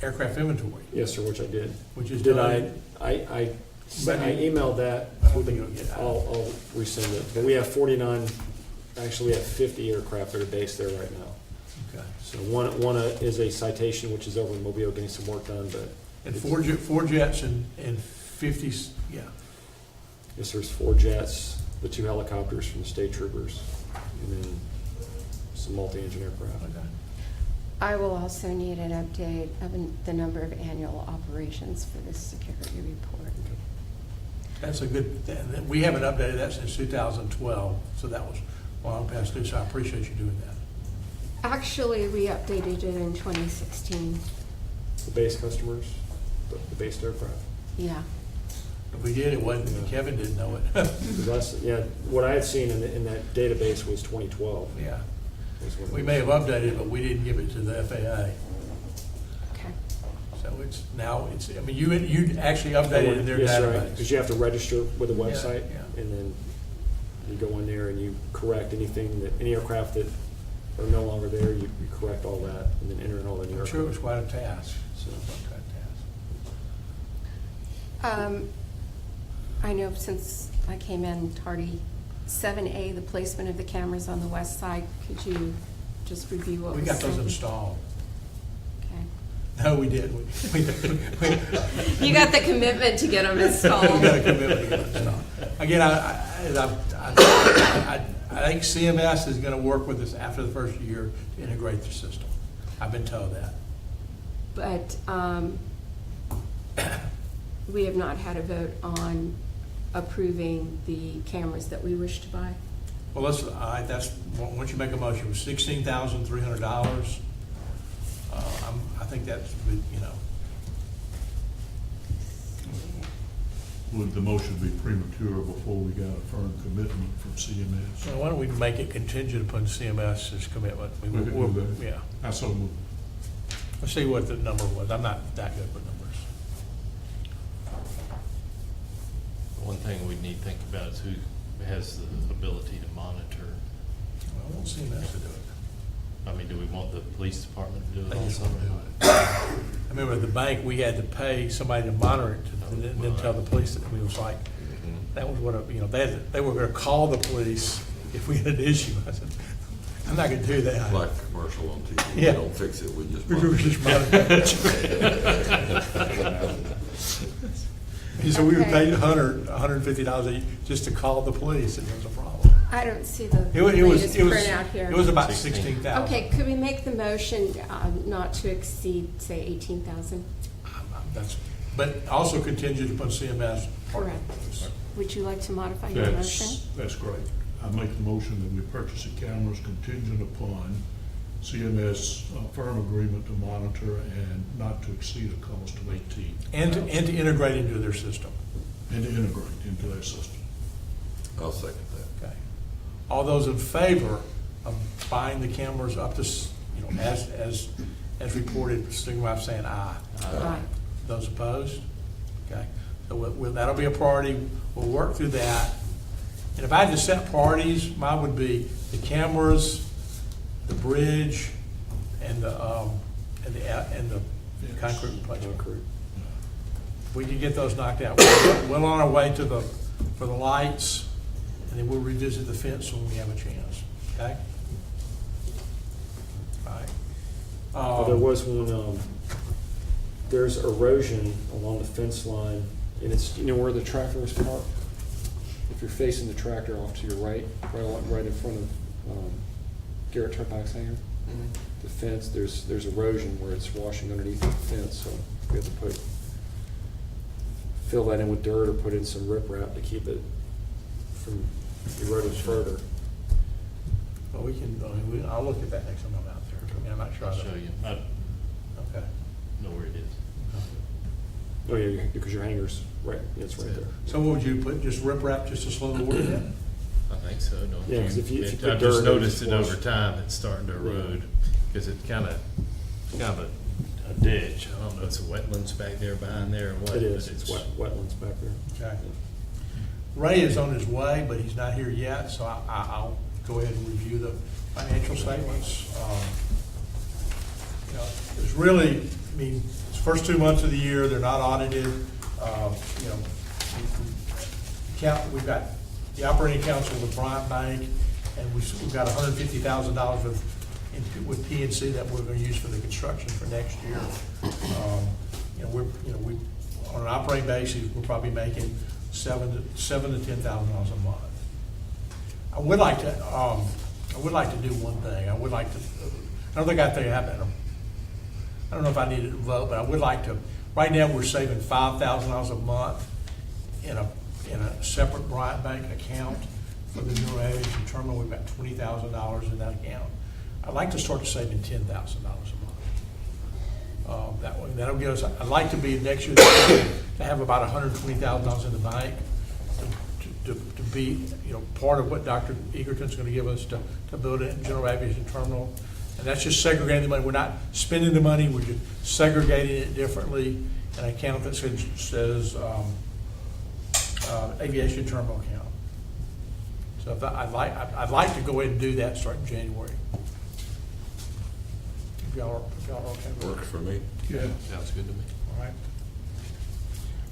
Speaker 1: aircraft inventory,
Speaker 7: Yes, sir, which I did.
Speaker 1: which is
Speaker 7: Did
Speaker 1: done.
Speaker 7: I
Speaker 1: But
Speaker 7: emailed that.
Speaker 1: I don't think it'll get out.
Speaker 7: I'll resend it. But we have 49, actually we have 50 aircraft that are based there right now.
Speaker 1: Okay.
Speaker 7: So one is a Citation, which is over in Mobile getting some work done, but.
Speaker 1: And four jets and 50, yeah.
Speaker 7: Yes, there's 4 jets, the 2 helicopters from the state troopers, and then some multi-engine aircraft.
Speaker 1: Okay.
Speaker 9: I will also need an update of the number of annual operations for this security report.
Speaker 1: That's a good, we haven't updated that since 2012, so that was long past due, so I appreciate you doing that.
Speaker 9: Actually, we updated it in 2016.
Speaker 7: The base customers, the based aircraft.
Speaker 9: Yeah.
Speaker 1: If we did, it wasn't, Kevin didn't know it.
Speaker 7: Because what I had seen in that database was 2012.
Speaker 1: Yeah.
Speaker 7: is what it
Speaker 1: We
Speaker 7: is.
Speaker 1: may have updated it, but we didn't give it to the FAA.
Speaker 9: Okay.
Speaker 1: So it's, now it's, I mean, you actually updated in their
Speaker 7: Yes, right,
Speaker 1: database.
Speaker 7: because you have to register with the
Speaker 1: Yeah,
Speaker 7: website,
Speaker 1: yeah.
Speaker 7: and then you go in there and you correct anything that, any aircraft that are no longer there, you correct all that, and then enter in all the new
Speaker 1: I'm sure it was
Speaker 7: aircraft.
Speaker 1: quite a task. So it was quite a task.
Speaker 9: I know since I came in tardy, 7A, the placement of the cameras on the west side, could you just review what
Speaker 1: We
Speaker 9: was
Speaker 1: got those
Speaker 9: said?
Speaker 1: installed.
Speaker 9: Okay.
Speaker 1: No, we did. We
Speaker 9: You got the commitment to get them installed.
Speaker 1: We got a commitment to get it installed. Again, I think CMS is gonna work with us after the first year to integrate the system. I've been told that.
Speaker 9: But we have not had a vote on approving the cameras that we wish to buy.
Speaker 1: Well, let's, that's, once you make a motion, it was $16,300. I think that's, you know,
Speaker 4: Would the motion be premature before we got a firm commitment from CMS?
Speaker 1: so why don't we make it contingent upon CMS's commitment?
Speaker 4: We can do that.
Speaker 1: Yeah.
Speaker 4: I so move.
Speaker 1: Let's see what the number was. I'm not that good with numbers.
Speaker 2: One thing we need to think about is who has the ability to monitor.
Speaker 1: Well, I want CMS to do it.
Speaker 2: I mean, do we want the police department to do it
Speaker 1: They just
Speaker 2: also?
Speaker 1: want to do it. I remember at the bank, we had to pay somebody to monitor it, and then tell the police that we was like, that was what, you know, they were gonna call the police if we had an issue. I said, I'm not gonna do that.
Speaker 5: Like a commercial on TV.
Speaker 1: Yeah.
Speaker 5: We don't fix it, we just.
Speaker 1: We were just monitoring. So we were
Speaker 9: Okay.
Speaker 1: paid $150 just to call the police, and it was a problem.
Speaker 9: I don't see the
Speaker 1: It was,
Speaker 9: latest printout here.
Speaker 1: it was about
Speaker 2: 16,000.
Speaker 1: 16,000.
Speaker 9: Okay, could we make the motion not to exceed, say, 18,000?
Speaker 1: That's, but also contingent upon CMS.
Speaker 9: Correct. Would you like to modify your motion?
Speaker 4: That's great. I make the motion that we purchase the cameras contingent upon CMS firm agreement to monitor and not to exceed a cost of 18.
Speaker 1: And to integrate into their system.
Speaker 4: And to integrate into their system.
Speaker 5: I'll second that.
Speaker 1: Okay. All those in favor of buying the cameras up to, you know, as reported, signify by saying aye.
Speaker 9: Aye.
Speaker 1: Those opposed? Okay. So that'll be a priority. We'll work through that. And if I had to set priorities, mine would be the cameras, the bridge, and the concrete replacement.
Speaker 7: Concrete.
Speaker 1: If we can get those knocked out, we're on our way to for the lights, and then we'll revisit the fence when we have a chance, okay? All right.
Speaker 7: There was one, there's erosion along the fence line, and it's, you know, where the tractor is parked? If you're facing the tractor off to your right in front of Garrett Turnpike's hangar, the fence, there's erosion where it's washing underneath the fence, so we have to fill that in with dirt or put in some riprap to keep it from eroding further.
Speaker 1: Well, we can, I'll look at that next time I'm out there. I mean, I'm not sure.
Speaker 2: I'll show you. I
Speaker 1: Okay.
Speaker 2: know where it is.
Speaker 7: Oh, yeah, because your hangar's right, it's right there.
Speaker 1: So what would you put, just riprap just to slow the water down?
Speaker 2: I think so, don't you?
Speaker 7: Yeah, 'cause if you put
Speaker 2: I've
Speaker 7: dirt,
Speaker 2: just
Speaker 7: it
Speaker 2: noticed
Speaker 7: just
Speaker 2: it over
Speaker 7: washes.
Speaker 2: time, it's starting to erode, because it's kind of a ditch. I don't know, it's a wetlands back there behind there or what.
Speaker 7: It is,
Speaker 2: but
Speaker 7: it's wetlands back there.
Speaker 1: Okay. Ray is on his way, but he's not here yet, so I'll go ahead and review the financial statements. You know, it's really, I mean, it's the first 2 months of the year, they're not audited. You know, we've got the operating accounts with Bryant Bank, and we've got $150,000 with PNC that we're going to use for the construction for next year. You know, we on an operating basis, we're probably making $7,000 to $10,000 a month. I would like to do one thing. I don't think I have it. I don't know if I need to vote, but I would like to. Right now, we're saving $5,000 a month in a separate Bryant Bank account for the new age terminal. We've got $20,000 in that account. I'd like to start saving $10,000 a month. That way, that'll give us. I'd like to be next year to have about $120,000 in the bank to be, part of what Dr. Egerton's gonna give us to build a general aviation terminal. And that's just segregating the money. We're not spending the money, we're just segregating it differently. An account that says aviation terminal account. So I'd like to go ahead and do that starting January. If y'all are okay with it.
Speaker 5: Works for me.
Speaker 4: Yeah.
Speaker 2: Sounds good to me.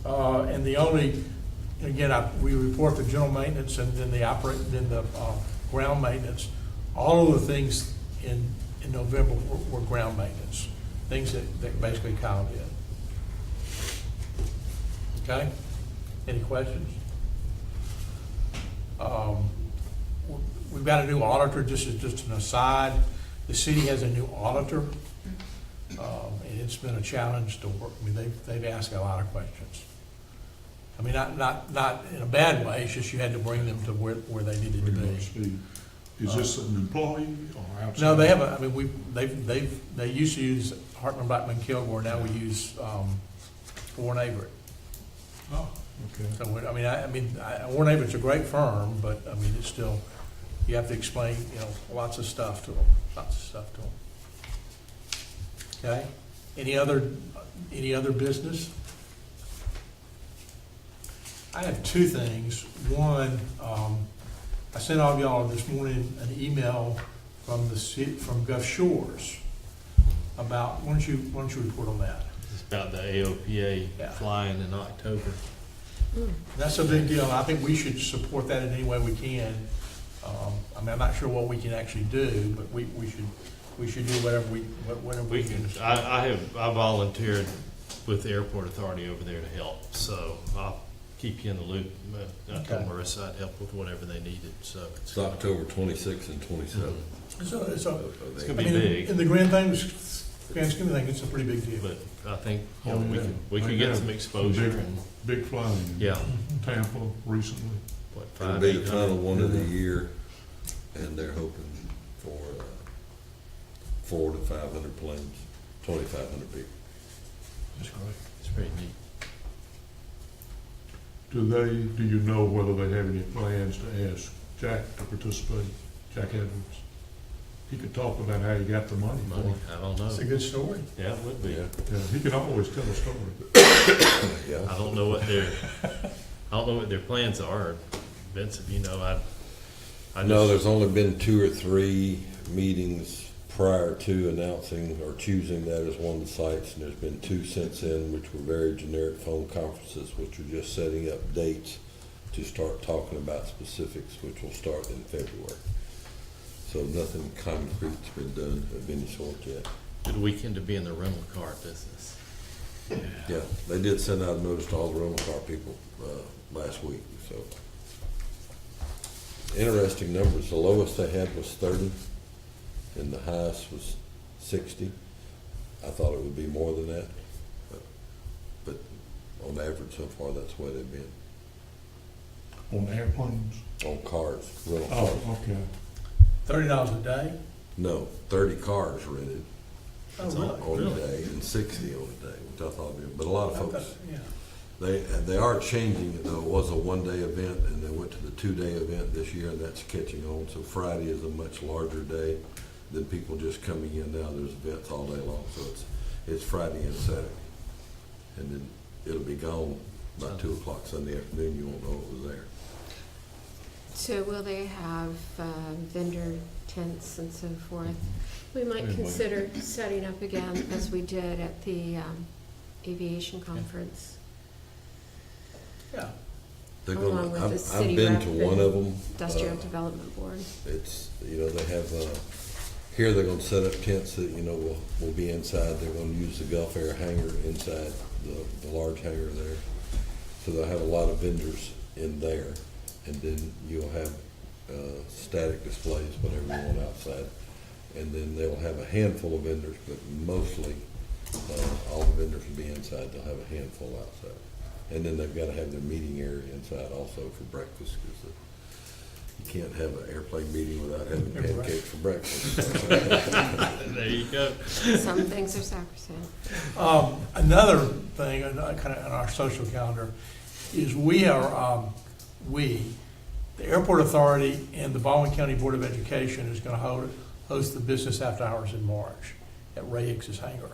Speaker 1: All right. And the only, again, we report the general maintenance and then the ground maintenance. All of the things in November were ground maintenance, things that basically Kyle did. Okay? Any questions? We've got a new auditor, just an aside. The city has a new auditor. And it's been a challenge to work. I mean, they've asked a lot of questions. I mean, not in a bad way, it's just you had to bring them to where they needed to be.
Speaker 4: Is this an employee or outside?
Speaker 1: No, they haven't. I mean, they used to use Hartman, Blackman, Kilgore. Now we use Warren Averett.
Speaker 4: Oh, okay.
Speaker 1: So Warren Averett's a great firm, but I mean, it's still, you have to explain, lots of stuff to them. Okay. Any other business? I have two things. One, I sent all of y'all this morning an email from Gulf Shores about, why don't you report on that?
Speaker 2: It's about the AOPA
Speaker 1: Yeah.
Speaker 2: flying in October.
Speaker 1: That's a big deal. I think we should support that in any way we can. I'm not sure what we can actually do, but we should do whatever we can.
Speaker 2: I volunteered with the airport authority over there to help, so I'll keep you in the loop. I told
Speaker 1: Okay.
Speaker 2: Marissa I'd help with whatever they needed, so.
Speaker 5: It's October 26th and 27th.
Speaker 1: It's
Speaker 2: gonna be big.
Speaker 1: In the grand scheme of things, it's a pretty big deal.
Speaker 2: But I think,
Speaker 4: Oh, yeah.
Speaker 2: we
Speaker 4: They
Speaker 2: can get
Speaker 4: had
Speaker 2: some
Speaker 4: some
Speaker 2: exposure
Speaker 4: big-
Speaker 2: and,
Speaker 4: Big flying in
Speaker 2: yeah,
Speaker 4: Tampa recently.
Speaker 2: what,
Speaker 5: It'll
Speaker 2: 500,
Speaker 5: be the
Speaker 2: 800?
Speaker 5: final one of the year, and they're hoping for 400 to 500 planes, 2,500 people.
Speaker 4: That's great.
Speaker 2: It's pretty neat.
Speaker 4: Do you know whether they have any plans to ask Jack to participate, Jack Edwards? He could talk about how he got the money for
Speaker 2: Money,
Speaker 4: it.
Speaker 2: I don't know.
Speaker 1: It's a good story.
Speaker 2: Yeah, it would be.
Speaker 5: Yeah.
Speaker 4: Yeah, he can always tell a story.
Speaker 5: Yeah.
Speaker 2: I don't know what their plans are. Vince, if you know, I
Speaker 5: No,
Speaker 2: just-
Speaker 5: there's only been 2 or 3 meetings prior to announcing or choosing that as one of the sites, and there's been 2 since then, which were very generic phone conferences, which are just setting up dates to start talking about specifics, which will start in February. So nothing concrete's been done of any sort yet.
Speaker 2: Good weekend to be in the rental car business.
Speaker 5: Yeah, they did send out a notice to all the rental car people last week, so. Interesting numbers. The lowest they had was 30, and the highest was 60. I thought it would be more than that, but on average so far, that's the way they've been.
Speaker 4: On airplanes?
Speaker 5: On cars, rental cars.
Speaker 4: Oh, okay.
Speaker 1: $30 a day?
Speaker 5: No, 30 cars rented
Speaker 1: Oh, really?
Speaker 5: on a day, and 60 on a day, which I thought would be, but a lot of folks.
Speaker 1: Yeah.
Speaker 5: They are changing it though. It was a 1-day event and they went to the 2-day event this year, and that's catching on. So Friday is a much larger day than people just coming in now. There's events all day long, so it's Friday and Saturday. And then it'll be gone by 2 o'clock Sunday afternoon. You won't know it was there.
Speaker 9: So will they have vendor tents and so forth? We might
Speaker 4: Yeah.
Speaker 9: consider setting up again as we did at the aviation conference.
Speaker 1: Yeah.
Speaker 5: They're
Speaker 9: Along
Speaker 5: gonna,
Speaker 9: with the
Speaker 5: I've
Speaker 9: city
Speaker 5: been
Speaker 9: rep
Speaker 5: to one
Speaker 9: and
Speaker 5: of them.
Speaker 9: Industrial Development Board.
Speaker 5: It's, they have, here they're gonna set up tents that, will be inside. They're gonna use the Gulf Air hangar inside, the large hangar there. So they'll have a lot of vendors in there, and then you'll have, static displays, whatever you want outside. And then they'll have a handful of vendors, but mostly, all the vendors will be inside. They'll have a handful outside. And then they've got to have their meeting area inside also for breakfast, because you can't have an airplane meeting without having pancakes for breakfast.
Speaker 2: There you go.
Speaker 9: Some things are sacrosanct.
Speaker 1: Another thing, kind of on our social calendar, is we are the Airport Authority and the Baldwin County Board of Education is gonna host the business after hours in March at Ray Hicks's hangar.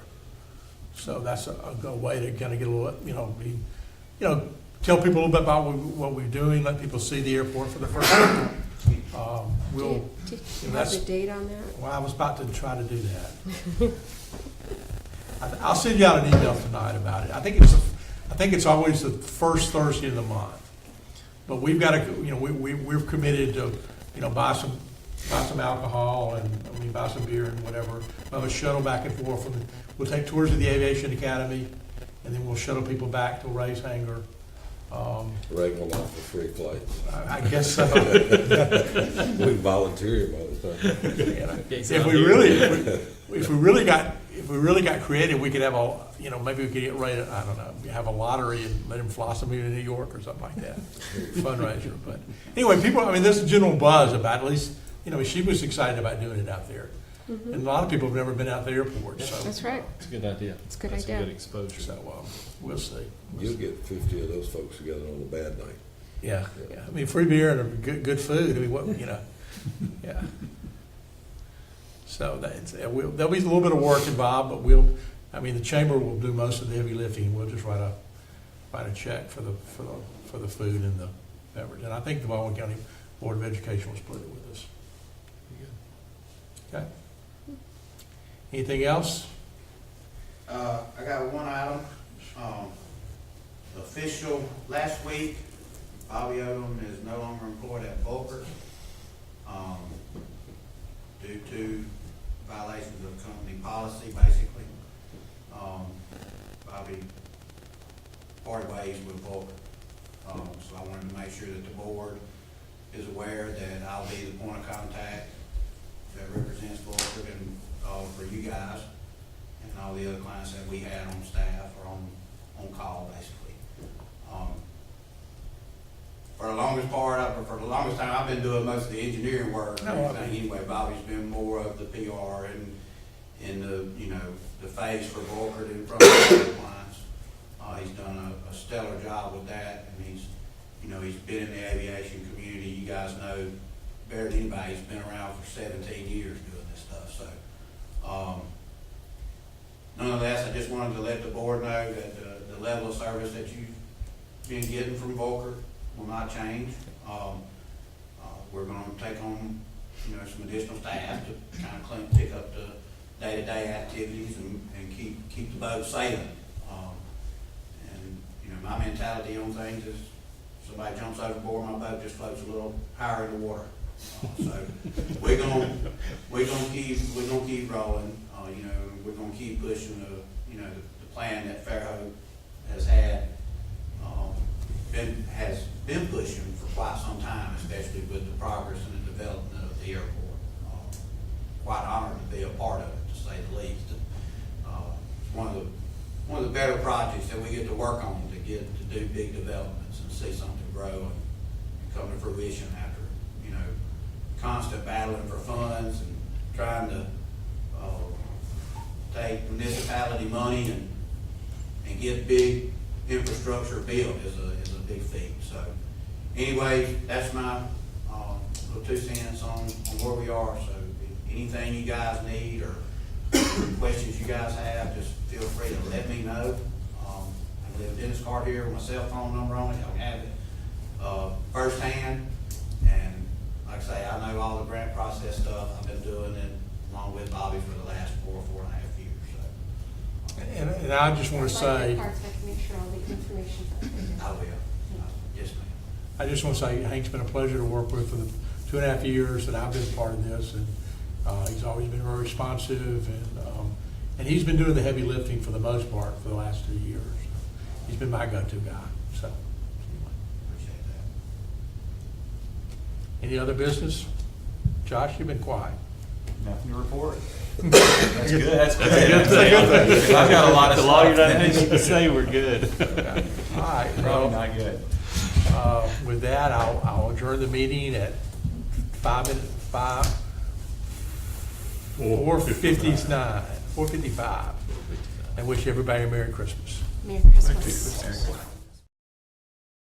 Speaker 1: So that's a way to kind of get a little, tell people a little bit about what we're doing, let people see the airport for the first time.
Speaker 9: Do you have
Speaker 1: that's-
Speaker 9: the date on that?
Speaker 1: Well, I was about to try to do that. I'll send you out an email tonight about it. I think it's always the first Thursday of the month. But we've got to, we're committed to, buy some alcohol and buy some beer and whatever. We'll have a shuttle back and forth we'll take tours of the Aviation Academy, and then we'll shuttle people back to Ray's hangar.
Speaker 5: Ray will offer free flights.
Speaker 1: I guess so.
Speaker 5: We volunteer most of the time.
Speaker 1: If we really got creative, we could have maybe we could get Ray to, I don't know, have a lottery and let him fly somebody to New York or something like that. Fundraiser. But anyway, there's a general buzz about it. At least, she was excited about doing it out there. And a lot of people have never been out to the airport, so.
Speaker 9: That's right.
Speaker 2: It's a good idea.
Speaker 9: It's a good
Speaker 2: That's
Speaker 9: idea.
Speaker 2: a good exposure.
Speaker 1: So, we'll see.
Speaker 5: You'll get 50 of those folks together on a bad night.
Speaker 1: Yeah. Free beer and good food. Yeah. So there'll be a little bit of work involved, but the chamber will do most of the heavy lifting. We'll just write a check for the food and the beverage. And I think the Baldwin County Board of Education will split it with us. Okay. Anything else?
Speaker 3: I got one item, official, last week, Bobby Odom is no longer employed at Volker, due to violations of company policy, basically. Bobby parted ways with Volker. So I wanted to make sure that the board is aware that I'll be the point of contact that represents Volker and, for you guys and all the other clients that we had on staff or on call, basically. For the longest time, I've been doing most of the engineering work and everything anyway. Bobby's been more of the PR and the face for Volker in front of the clients. He's done a stellar job with that, and he's been in the aviation community. You guys know better than anybody. He's been around for 17 years doing this stuff. So, nonetheless, I just wanted to let the board know that the level of service that you've been getting from Volker will not change. We're going to take on, some additional staff to kind of pick up the day-to-day activities and keep the boat sailing. My mentality on things is somebody jumps overboard, my boat just floats a little higher in the water. So we're gonna keep rolling. We're gonna keep pushing the plan that Fairhope has been pushing for quite some time, especially with the progress and the development of the airport. Quite honored to be a part of it, to say the least. One of the better projects that we get to work on to do big developments and see something grow and come to fruition after constant battling for funds and trying to take municipality money and get big infrastructure built is a big feat. So anyway, that's my little 2 cents on where we are. So if anything you guys need or questions you guys have, just feel free to let me know. I leave a business card here with my cell phone number on it. Y'all can have it firsthand. And like I say, I know all the grant process stuff. I've been doing it along with Bobby for the last 4.5 years. So
Speaker 1: And I just want to say,
Speaker 9: I'd like to make sure all the information's up there.
Speaker 3: I will. Yes, ma'am.
Speaker 1: I just want to say, Hank's been a pleasure to work with for the 2.5 years that I've been part of this, and he's always been very responsive, and he's been doing the heavy lifting for the most part for the last 2 years. He's been my go-to guy. So,
Speaker 3: Appreciate that.
Speaker 1: any other business? Josh, you've been quiet.
Speaker 6: Nothing to report. That's good. That's good. I've got a lot of
Speaker 2: The longer
Speaker 6: stuff.
Speaker 2: that makes you say we're good.
Speaker 1: All right.
Speaker 6: Probably
Speaker 1: Well,
Speaker 6: not good.
Speaker 1: with that, I'll adjourn the meeting at 4:55, and wish everybody a Merry Christmas.
Speaker 9: Merry Christmas.